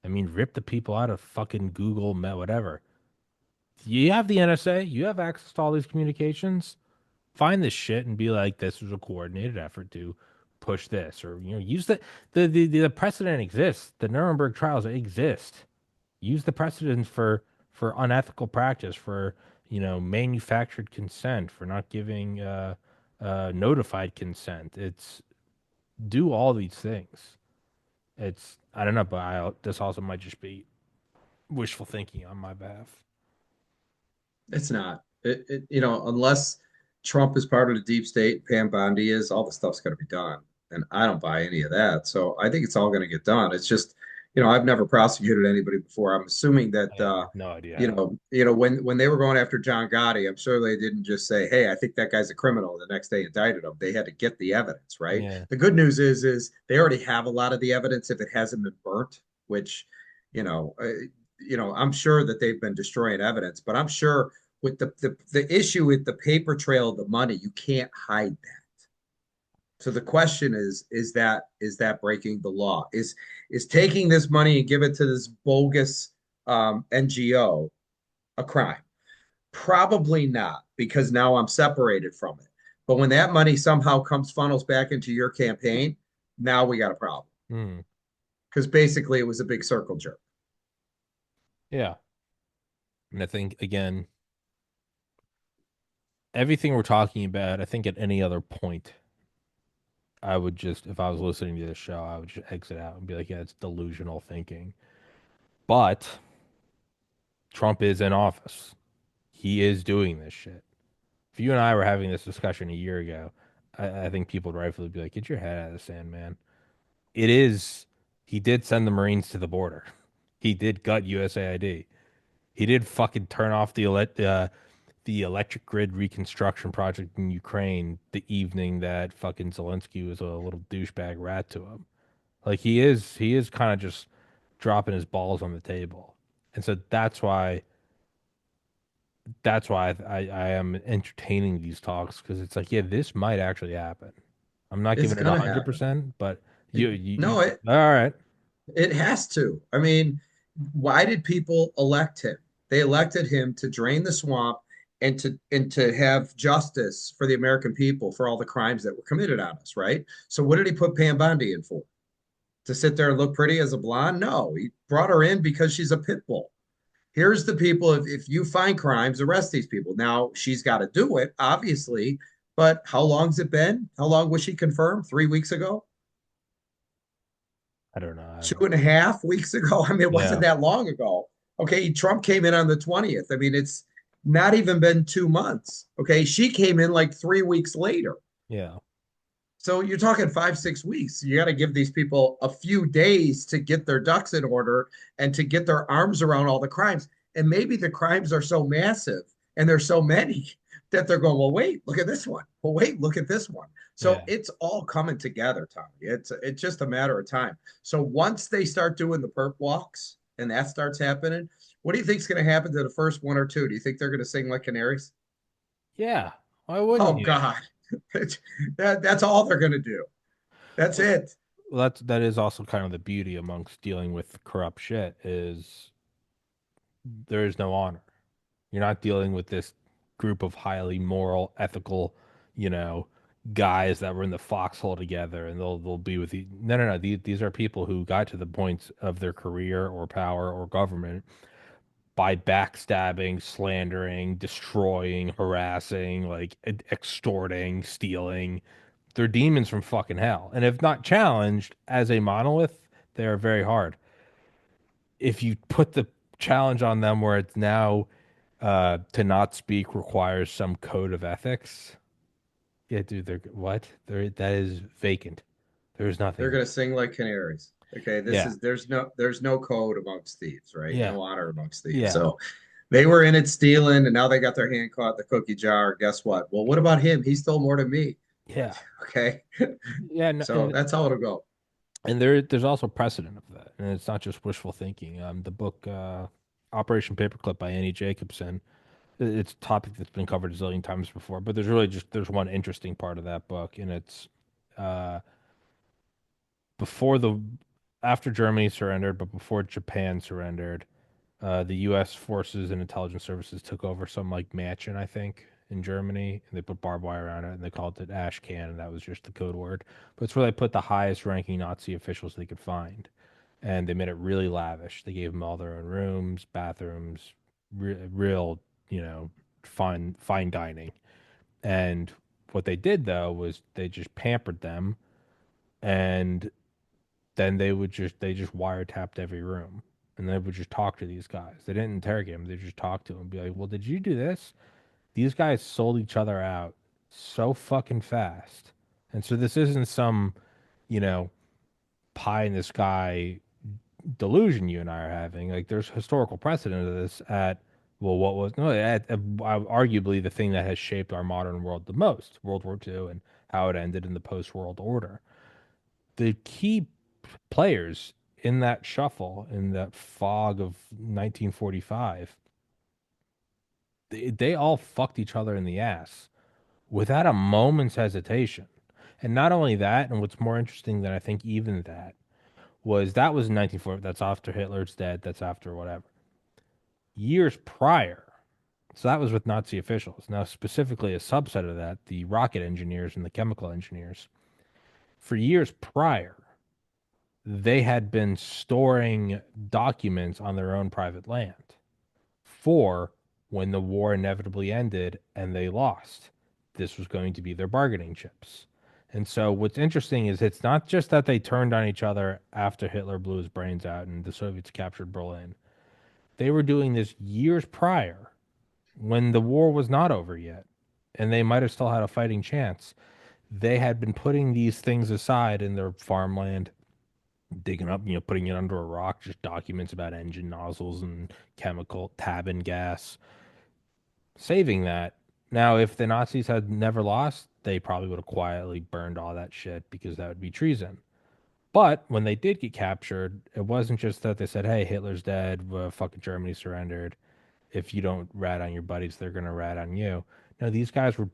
I mean, rip the people out of fucking Google, whatever. You have the NSA, you have access to all these communications. Find this shit and be like, this was a coordinated effort to push this, or use the precedent exists. The Nuremberg trials exist. Use the precedent for unethical practice, for manufactured consent, for not giving notified consent. It's do all these things. It's I don't know, but this also might just be wishful thinking on my behalf. It's not. Unless Trump is part of the deep state, Pam Bondi is, all the stuff's going to be done. And I don't buy any of that. So I think it's all going to get done. It's just, I've never prosecuted anybody before. I'm assuming that I have no idea. when they were going after John Gotti, I'm sure they didn't just say, "Hey, I think that guy's a criminal." The next day indicted him. They had to get the evidence, right? Yeah. The good news is they already have a lot of the evidence if it hasn't been burnt, which, you know, uh, I'm sure that they've been destroying evidence, but I'm sure with the issue with the paper trail of the money, you can't hide that. So the question is that breaking the law? Is taking this money and give it to this bogus NGO a crime? Probably not, because now I'm separated from it. But when that money somehow comes funnels back into your campaign, now we got a problem Hmm. because basically it was a big circle jerk. Yeah. And I think again, everything we're talking about, I think at any other point, I would just, if I was listening to this show, I would just exit out and be like, yeah, it's delusional thinking. But Trump is in office. He is doing this shit. If you and I were having this discussion a year ago, I think people would rightfully be like, get your head out of the sand, man. It is, he did send the Marines to the border. He did gut USAID. He did fucking turn off the electric grid reconstruction project in Ukraine the evening that fucking Zelensky was a little douchebag rat to him. Like he is kind of just dropping his balls on the table. And so that's why I am entertaining these talks because it's like, yeah, this might actually happen. I'm not It's giving it gonna a hundred happen. percent, but No, all right. it has to. I mean, why did people elect him? They elected him to drain the swamp and to have justice for the American people for all the crimes that were committed on us, right? So what did he put Pam Bondi in for? To sit there and look pretty as a blonde? No, he brought her in because she's a pit bull. Here's the people. If you find crimes, arrest these people. Now she's got to do it, obviously. But how long's it been? How long was she confirmed? 3 weeks ago? I don't know. I Two don't. and a half weeks ago? I mean, it wasn't Yeah. that long ago. Okay, Trump came in on the 20th. I mean, it's not even been 2 months. Okay, she came in like 3 weeks later. Yeah. So you're talking 5, 6 weeks. You got to give these people a few days to get their ducks in order and to get their arms around all the crimes. And maybe the crimes are so massive and there's so many that they're going, well, wait, look at this one. Well, wait, look at this one. So Yeah. it's all coming together, Tommy. It's just a matter of time. So once they start doing the perp walks and that starts happening, what do you think is going to happen to the first one or two? Do you think they're going to sing like canaries? Yeah. Why wouldn't Oh you? God, that's all they're going to do. That's Well, it. that is also kind of the beauty amongst dealing with corrupt shit is there is no honor. You're not dealing with this group of highly moral, ethical, you know, guys that were in the foxhole together and they'll be with you. No, no, no. These are people who got to the points of their career or power or government by backstabbing, slandering, destroying, harassing, like extorting, stealing. They're demons from fucking hell. And if not challenged as a monolith, they are very hard. If you put the challenge on them where it's now to not speak requires some code of ethics. Yeah, dude, they're what? That is vacant. There's They're nothing. going to sing like canaries. Okay, this Yeah, is there's no code amongst thieves, right? yeah, No honor amongst thieves. yeah, So they were in it stealing, and now they got their hand caught in the cookie jar. Guess what? Well, what about him? He stole more than me. yeah, Okay, yeah. No, so that's how it'll go. and there's also precedent of that, and it's not just wishful thinking. The book Operation Paperclip by Annie Jacobson. It's a topic that's been covered a zillion times before, but there's one interesting part of that book, and it's uh, before the after Germany surrendered, but before Japan surrendered. The U.S. forces and intelligence services took over some like mansion, I think, in Germany, and they put barbed wire around it, and they called it Ashcan, and that was just the code word. But it's where they put the highest-ranking Nazi officials they could find, and they made it really lavish. They gave them all their own rooms, bathrooms, real, you know, fine dining. And what they did though was they just pampered them, and then they just wiretapped every room and they would just talk to these guys. They didn't interrogate them. They just talked to them, be like, "Well, did you do this?" These guys sold each other out so fucking fast, and so this isn't some, you know, pie in the sky, delusion you and I are having. Like there's historical precedent of this at well, what was no at arguably the thing that has shaped our modern world the most, World War II, and how it ended in the post-world order. The key players in that shuffle, in that fog of 1945, they all fucked each other in the ass without a moment's hesitation. And not only that, and what's more interesting than I think even that was 1940. That's after Hitler's dead. That's after whatever. Years prior, so that was with Nazi officials. Now, specifically a subset of that, the rocket engineers and the chemical engineers, for years prior, they had been storing documents on their own private land for when the war inevitably ended and they lost. This was going to be their bargaining chips. And so what's interesting is it's not just that they turned on each other after Hitler blew his brains out and the Soviets captured Berlin. They were doing this years prior when the war was not over yet and they might have still had a fighting chance. They had been putting these things aside in their farmland, digging up, putting it under a rock, just documents about engine nozzles and chemical tab gas, saving that. Now, if the Nazis had never lost, they probably would have quietly burned all that shit because that would be treason. But when they did get captured, it wasn't just that they said, "Hey, Hitler's dead. Fucking Germany surrendered. If you don't rat on your buddies, they're gonna rat on you." No, these guys were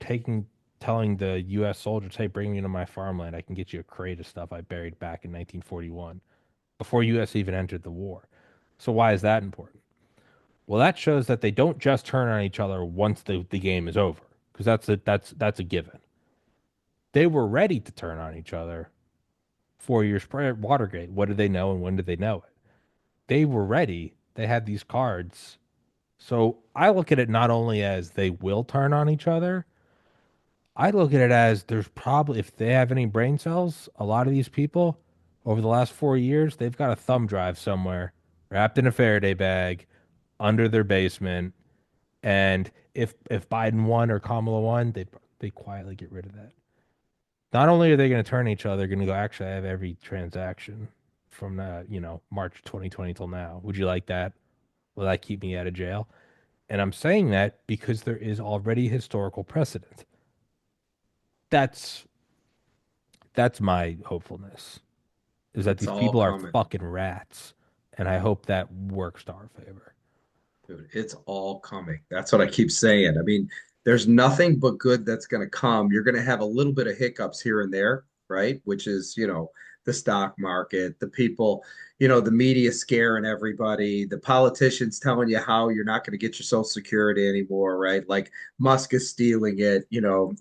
telling the U.S. soldiers, "Hey, bring me to my farmland. I can get you a crate of stuff I buried back in 1941 before U.S. even entered the war." So why is that important? Well, that shows that they don't just turn on each other once the game is over, because that's a given. They were ready to turn on each other 4 years prior to Watergate. What did they know and when did they know it? They were ready. They had these cards. So I look at it not only as they will turn on each other, I look at it as there's probably, if they have any brain cells, a lot of these people over the last 4 years, they've got a thumb drive somewhere wrapped in a Faraday bag under their basement. And if Biden won or Kamala won, they quietly get rid of that. Not only are they going to turn each other, they're going to go, actually, I have every transaction from March 2020 till now. Would you like that? Will that keep me out of jail? And I'm saying that because there is already historical precedent. That's that's my hopefulness, is that It's these all people are coming. fucking rats. And I hope that works to our favor. Dude, it's all coming. That's what I keep saying. I mean, there's nothing but good that's going to come. You're going to have a little bit of hiccups here and there, right? Which is, the stock market, the people, the media scaring everybody, the politicians telling you how you're not going to get your Social Security anymore, right? Like Musk is stealing it.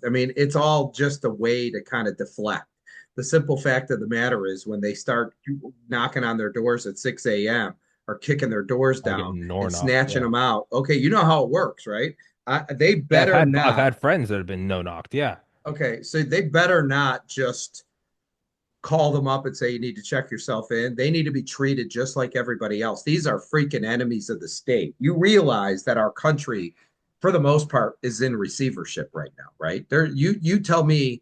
I mean, it's all just a way to kind of deflect. The simple fact of the matter is when they start knocking on their doors at 6 a.m. or kicking their doors All down, getting and norn off. snatching Yeah. them out. Okay, you know how it works, right? They Yeah, better I've not. had friends that have been no knocked. Yeah. Okay, so they better not just call them up and say you need to check yourself in. They need to be treated just like everybody else. These are freaking enemies of the state. You realize that our country, for the most part, is in receivership right now, right? There, you tell me,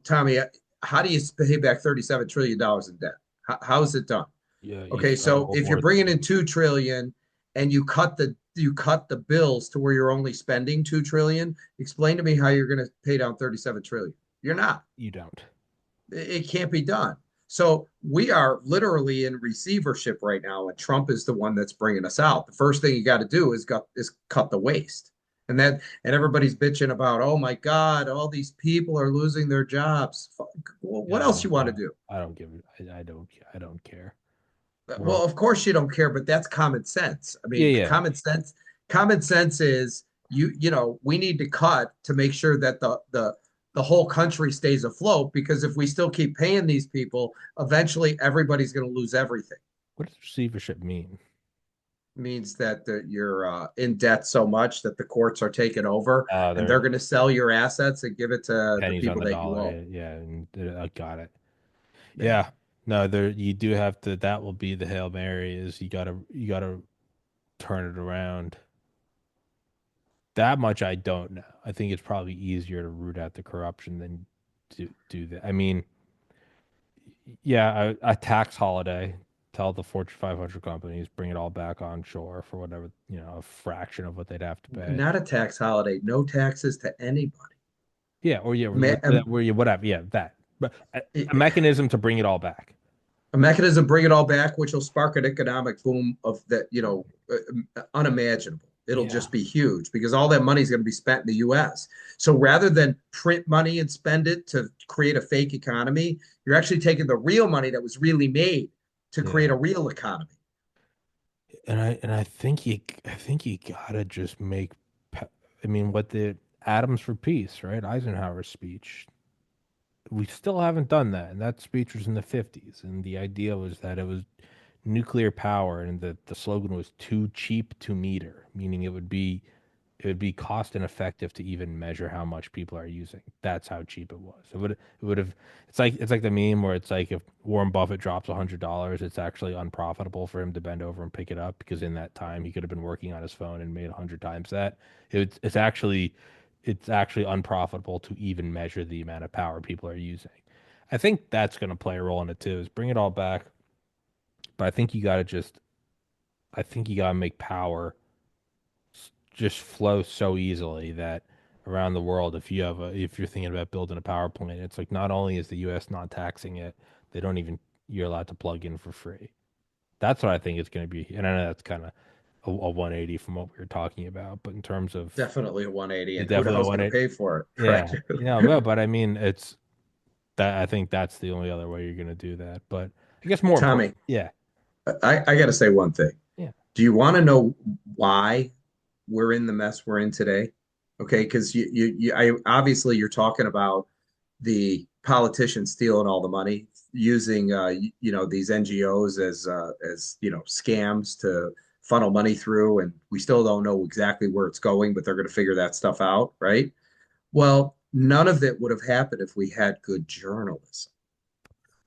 Tommy, how do you pay back $37 trillion in debt? How is it done? Yeah, you Okay, start so World if you're War bringing III. in 2 trillion and you cut the bills to where you're only spending 2 trillion, explain to me how you're going to pay down 37 trillion. You're not. You don't. It can't be done. So we are literally in receivership right now, and Trump is the one that's bringing us out. The first thing you got to do is cut the waste, and everybody's bitching about, oh my God, all these people are losing their jobs. Well, what Yeah, else you want to do? I don't give it. I don't care. We're Well, of course you don't care, but that's common sense. I yeah, mean, yeah. common sense is we need to cut to make sure that the whole country stays afloat, because if we still keep paying these people, eventually everybody's going to lose everything. What does receivership mean? It means that you're in debt so much that the courts are taking over and They're they're going to sell your assets and give it to the pennies on people the that you dollar. owe. Yeah, yeah, and I got it. Yeah. Yeah. No, there you do have to. That will be the Hail Mary. Is you gotta turn it around. That much I don't know. I think it's probably easier to root out the corruption than do that. I mean, yeah, a tax holiday tell the Fortune 500 companies, bring it all back onshore for whatever, a fraction of what they'd have to pay. Not a tax holiday, no taxes to anybody. Yeah, or yeah, Ma- um, where you whatever, yeah, that. But a it- mechanism to bring it all back. a mechanism bring it all back, which will spark an economic boom of that, unimaginable. It'll Yeah. just be huge because all that money is going to be spent in the US. So rather than print money and spend it to create a fake economy, you're actually taking the real money that was really made to create Yeah. a real economy. And I think you gotta just make. I mean, what the Atoms for Peace, right? Eisenhower's speech. We still haven't done that, and that speech was in the 50s, and the idea was that it was nuclear power, and the slogan was too cheap to meter, meaning it would be cost ineffective to even measure how much people are using. That's how cheap it was. It would have. It's like the meme where it's like if Warren Buffett drops $100, it's actually unprofitable for him to bend over and pick it up because in that time he could have been working on his phone and made 100 times that. It's actually unprofitable to even measure the amount of power people are using. I think that's going to play a role in it too. Is bring it all back, but I think you got to make power just flow so easily that around the world, if you're thinking about building a power plant, it's like not only is the U.S. not taxing it, they don't even you're allowed to plug in for free. That's what I think it's going to be. And I know that's kind of a 180 from what we were talking about, but in terms of Definitely a 180. it And who the definitely a hell's going to 180. pay for it? Right. Yeah, but I mean, it's that I think that's the only other way you're going to do that. But I guess more important, Tommy, yeah, I got to say one thing. yeah. Do you want to know why we're in the mess we're in today? Okay, because obviously you're talking about the politicians stealing all the money, using these NGOs as scams to funnel money through, and we still don't know exactly where it's going, but they're going to figure that stuff out, right? Well, none of it would have happened if we had good journalism.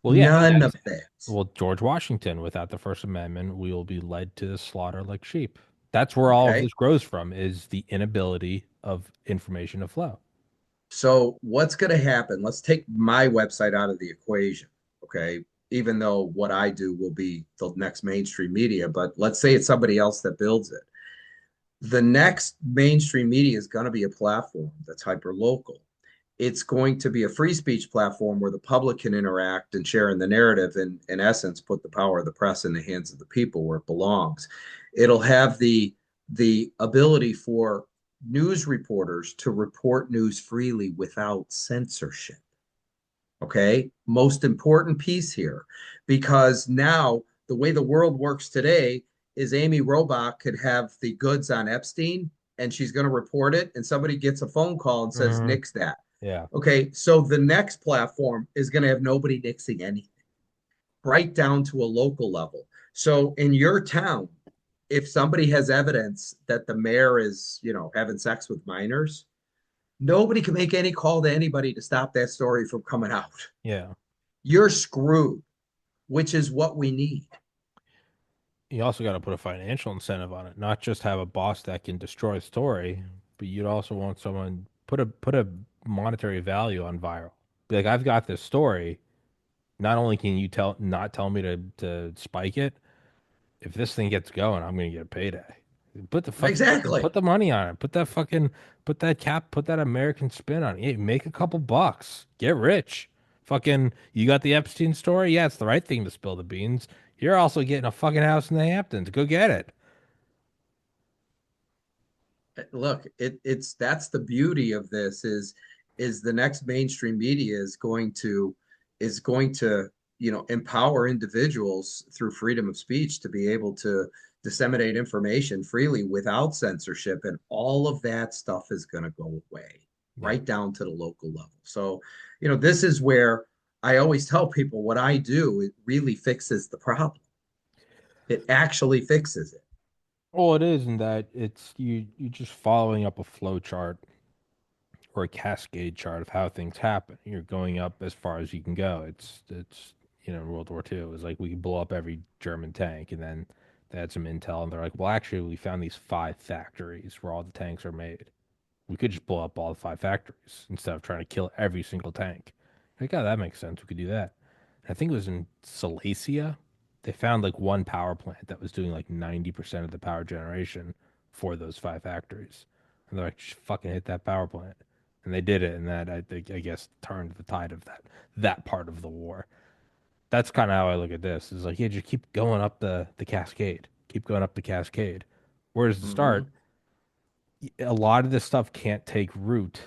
Well, yeah, None of it. well, George Washington, without the First Amendment, we will be led to the slaughter like sheep. That's where all of Okay. this grows from, is the inability of information to flow. So what's going to happen? Let's take my website out of the equation. Okay. Even though what I do will be the next mainstream media, but let's say it's somebody else that builds it. The next mainstream media is going to be a platform that's hyper local. It's going to be a free speech platform where the public can interact and share in the narrative and, in essence, put the power of the press in the hands of the people where it belongs. It'll have the ability for news reporters to report news freely without censorship. Okay. Most important piece here, because now the way the world works today is Amy Robach could have the goods on Epstein and she's going to report it, and somebody gets a phone call and says, Hmm. nix that. Yeah. Okay. So the next platform is going to have nobody nixing anything, right down to a local level. So in your town, if somebody has evidence that the mayor is, having sex with minors, nobody can make any call to anybody to stop that story from coming out. Yeah. You're screwed, which is what we need. You also got to put a financial incentive on it, not just have a boss that can destroy a story, but you'd also want someone put a monetary value on viral. Be like, I've got this story. Not only can you not tell me to spike it, if this thing gets going, I'm gonna get a payday. Put Exactly. the money on it. Put that American spin on it. Hey, make a couple bucks. Get rich. Fucking you got the Epstein story? Yeah, it's the right thing to spill the beans. You're also getting a fucking house in the Hamptons. Go get it. Look, it's that's the beauty of this is the next mainstream media is going to empower individuals through freedom of speech to be able to disseminate information freely without censorship, and all of that stuff is going to go away Yeah. right down to the local level. So this is where I always tell people what I do, it really fixes the problem. It actually fixes it. Well, it is in that it's you just following up a flow chart or a cascade chart of how things happen. You're going up as far as you can go. It's in World War II, it was like we could blow up every German tank, and then they had some intel, and they're like, well, actually, we found these 5 factories where all the tanks are made. We could just blow up all the 5 factories instead of trying to kill every single tank. Like, oh, that makes sense. We could do that. I think it was in Silesia. they found like one power plant that was doing like 90% of the power generation for those five factories. And they're like, just fucking hit that power plant. And they did it, and that I think I guess turned the tide of that part of the war. That's kind of how I look at this. Is like, yeah, just keep going up the cascade. Keep going up the cascade. Whereas the Hmm. start, a lot of this stuff can't take root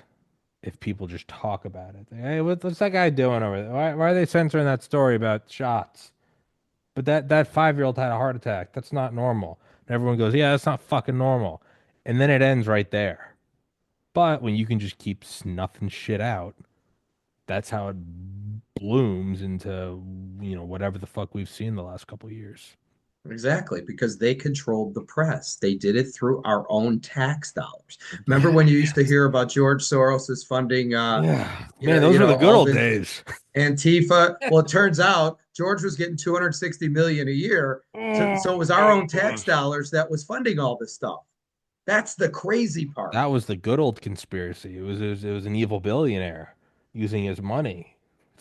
if people just talk about it. Hey, what's that guy doing over there? Why are they censoring that story about shots? But that 5-year-old had a heart attack. That's not normal. And everyone goes, yeah, that's not fucking normal. And then it ends right there. But when you can just keep snuffing shit out, that's how it blooms into, whatever the fuck we've seen the last couple of years. Exactly, because they controlled the press. They did it through our own tax dollars. Remember Yeah, when you used to yes. hear about George Soros's funding, Yeah. Man, those you were the know, good all old this days. Antifa? Well, it turns out George was getting 260 million a year. So it was our own tax dollars that was funding all this stuff. That's the crazy part. That was the good old conspiracy. It was an evil billionaire using his money.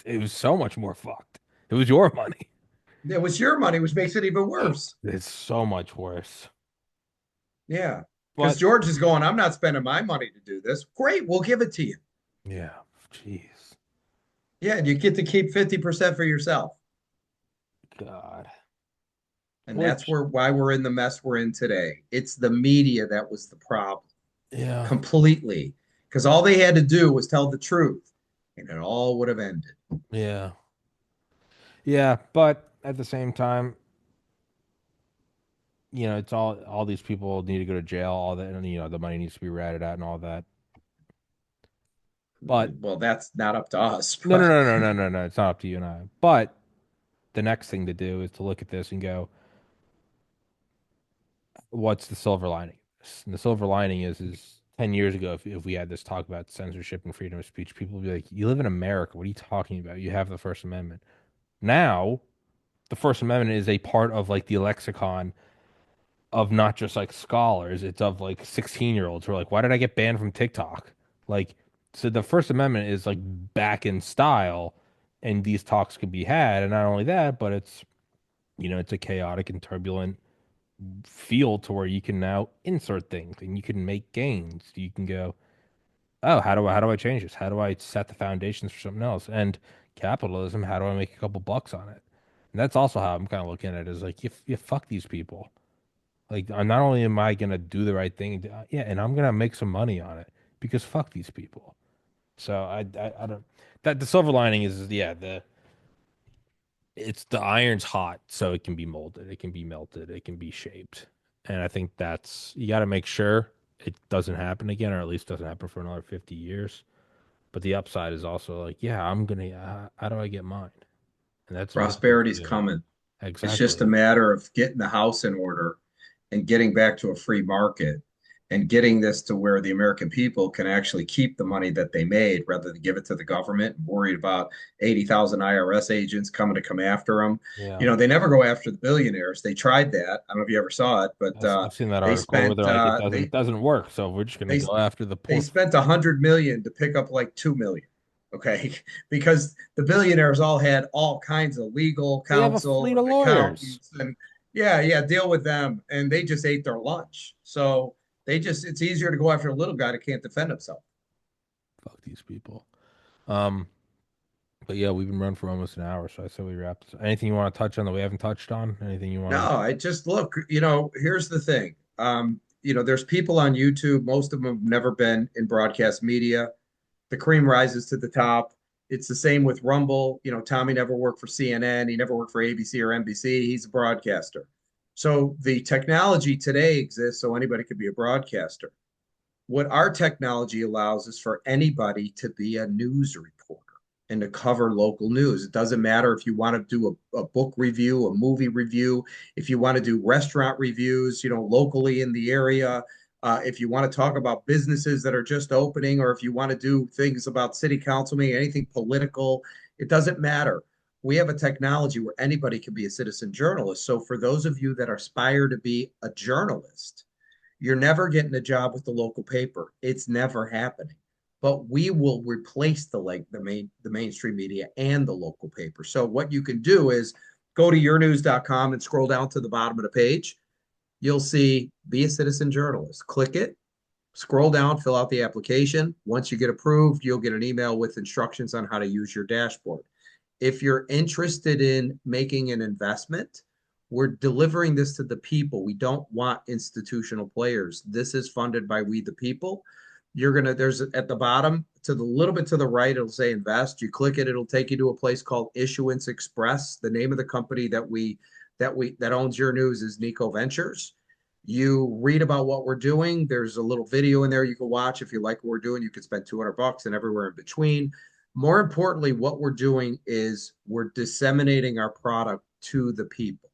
It was so much more fucked. It was your money. It was your money, which makes it even worse. It's so much worse. Yeah. Because But George is going, I'm not spending my money to do this. Great, we'll give it to you. yeah, jeez, Yeah, and you get to keep 50% for yourself. God. And that's Which, why we're in the mess we're in today. It's the media that was the problem yeah, completely. Because all they had to do was tell the truth and it all would have ended. yeah, yeah. But at the same time, it's all these people need to go to jail. All that, and the money needs to be ratted out and all that. But Well, that's not up to us, no, no, but no, no, no, no, no. It's not up to you and I. But the next thing to do is to look at this and go, what's the silver lining? And the silver lining is 10 years ago, if we had this talk about censorship and freedom of speech, people would be like, you live in America. What are you talking about? You have the First Amendment. Now, the First Amendment is a part of like the lexicon of not just like scholars, it's of like 16-year-olds who are like, why did I get banned from TikTok? Like, so the First Amendment is like back in style, and these talks could be had. And not only that, but it's a chaotic and turbulent field to where you can now insert things and you can make gains. You can go, oh, how do I change this? How do I set the foundations for something else? And capitalism, how do I make a couple bucks on it? And that's also how I'm kind of looking at it, is like, you fuck these people. Like, not only am I gonna do the right thing, yeah, and I'm gonna make some money on it because fuck these people. So I don't. That the silver lining is, yeah, the iron's hot, so it can be molded, it can be melted, it can be shaped, and I think that's, you got to make sure it doesn't happen again, or at least doesn't happen for another 50 years. But the upside is also like, yeah, I'm gonna. How do I get mine? And that's prosperity's coming. It's just a exactly. matter of getting the house in order and getting back to a free market and getting this to where the American people can actually keep the money that they made rather than give it to the government and worried about 80,000 IRS agents coming to come after them. Yeah. You know, they never go after the billionaires. They tried that. I don't know if you ever saw it, but I've seen that they article where spent they're like, it they doesn't work, so we're just gonna they go after the they poor. spent 100 million to pick up like 2 million. Okay, because the billionaires all had all kinds of legal They have a counsel fleet and of lawyers. accountants and yeah, deal with them, and they just ate their lunch. So it's easier to go after a little guy that can't defend himself. Fuck these people. Um, but yeah, we've been running for almost an hour, so I say we wrap this. Anything you want to touch on that we haven't touched on? Anything you No, want to? I just look, here's the thing. There's people on YouTube, most of them have never been in broadcast media. The cream rises to the top. It's the same with Rumble. Tommy never worked for CNN. He never worked for ABC or NBC. He's a broadcaster. So the technology today exists so anybody could be a broadcaster. What our technology allows is for anybody to be a news reporter and to cover local news. It doesn't matter if you want to do a book review, a movie review, if you want to do restaurant reviews, locally in the area. If you want to talk about businesses that are just opening, or if you want to do things about city council meeting, anything political, it doesn't matter. We have a technology where anybody can be a citizen journalist. So for those of you that aspire to be a journalist, you're never getting a job with the local paper. It's never happening. But we will replace the mainstream media and the local paper. So what you can do is go to yournews.com and scroll down to the bottom of the page. You'll see be a citizen journalist. Click it, scroll down, fill out the application. Once you get approved, you'll get an email with instructions on how to use your dashboard. If you're interested in making an investment, we're delivering this to the people. We don't want institutional players. This is funded by we the people. There's at the bottom to the little bit to the right, it'll say invest. You click it, it'll take you to a place called Issuance Express. The name of the company that owns your news is Nico Ventures. You read about what we're doing. There's a little video in there you can watch. If you like what we're doing, you can spend $200 and everywhere in between. More importantly, what we're doing is we're disseminating our product to the people.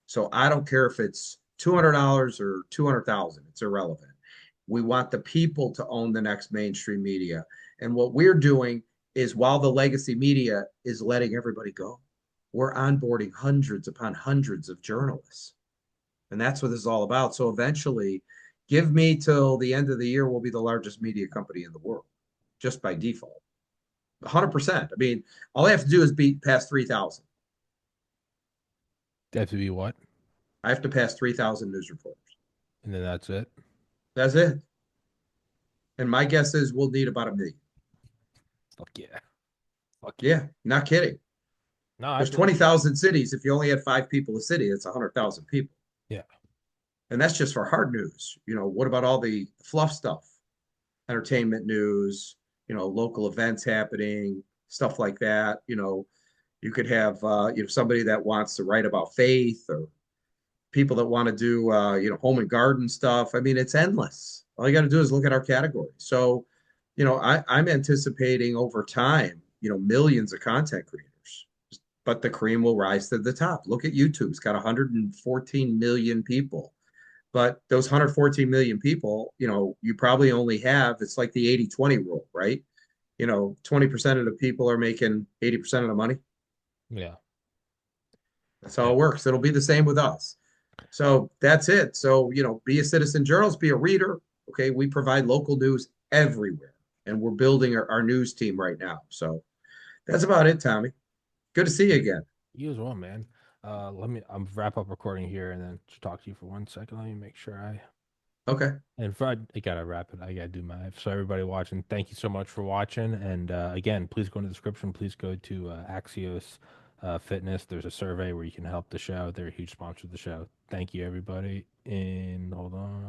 So I don't care if it's $200 or 200,000, it's irrelevant. We want the people to own the next mainstream media. And what we're doing is while the legacy media is letting everybody go, we're onboarding hundreds upon hundreds of journalists. And that's what this is all about. So eventually, give me till the end of the year, we'll be the largest media company in the world, just by default. 100%. I mean, all I have to do is beat past 3,000. They have to be what? I have to pass 3,000 news reporters. And then that's it. That's it. And my guess is we'll need about a million. Fuck yeah. Fuck yeah. Yeah, not kidding. No, I There's believe. 20,000 cities. If you only had 5 people a city, it's 100,000 people. Yeah. And that's just for hard news. What about all the fluff stuff? Entertainment news, local events happening, stuff like that. You could have somebody that wants to write about faith or people that want to do home and garden stuff. I mean, it's endless. All you got to do is look at our category. So, I'm anticipating over time, millions of content creators, but the cream will rise to the top. Look at YouTube; it's got 114 million people. But those 114 million people, you probably only have, it's like the 80-20 rule, right? 20% of the people are making 80% of the money. Yeah. That's how Yeah. it works. It'll be the same with us. So that's it. So, be a citizen journalist, be a reader. Okay. We provide local news everywhere. And we're building our news team right now. So that's about it, Tommy. Good to see you again. You as well, man. I'm wrap up recording here and then just talk to you for 1 second. Let me make sure Okay. and for I gotta wrap it. I gotta do my so everybody watching. Thank you so much for watching. And again, please go in the description. Please go to Axios Fitness. There's a survey where you can help the show. They're a huge sponsor of the show. Thank you, everybody. And hold on.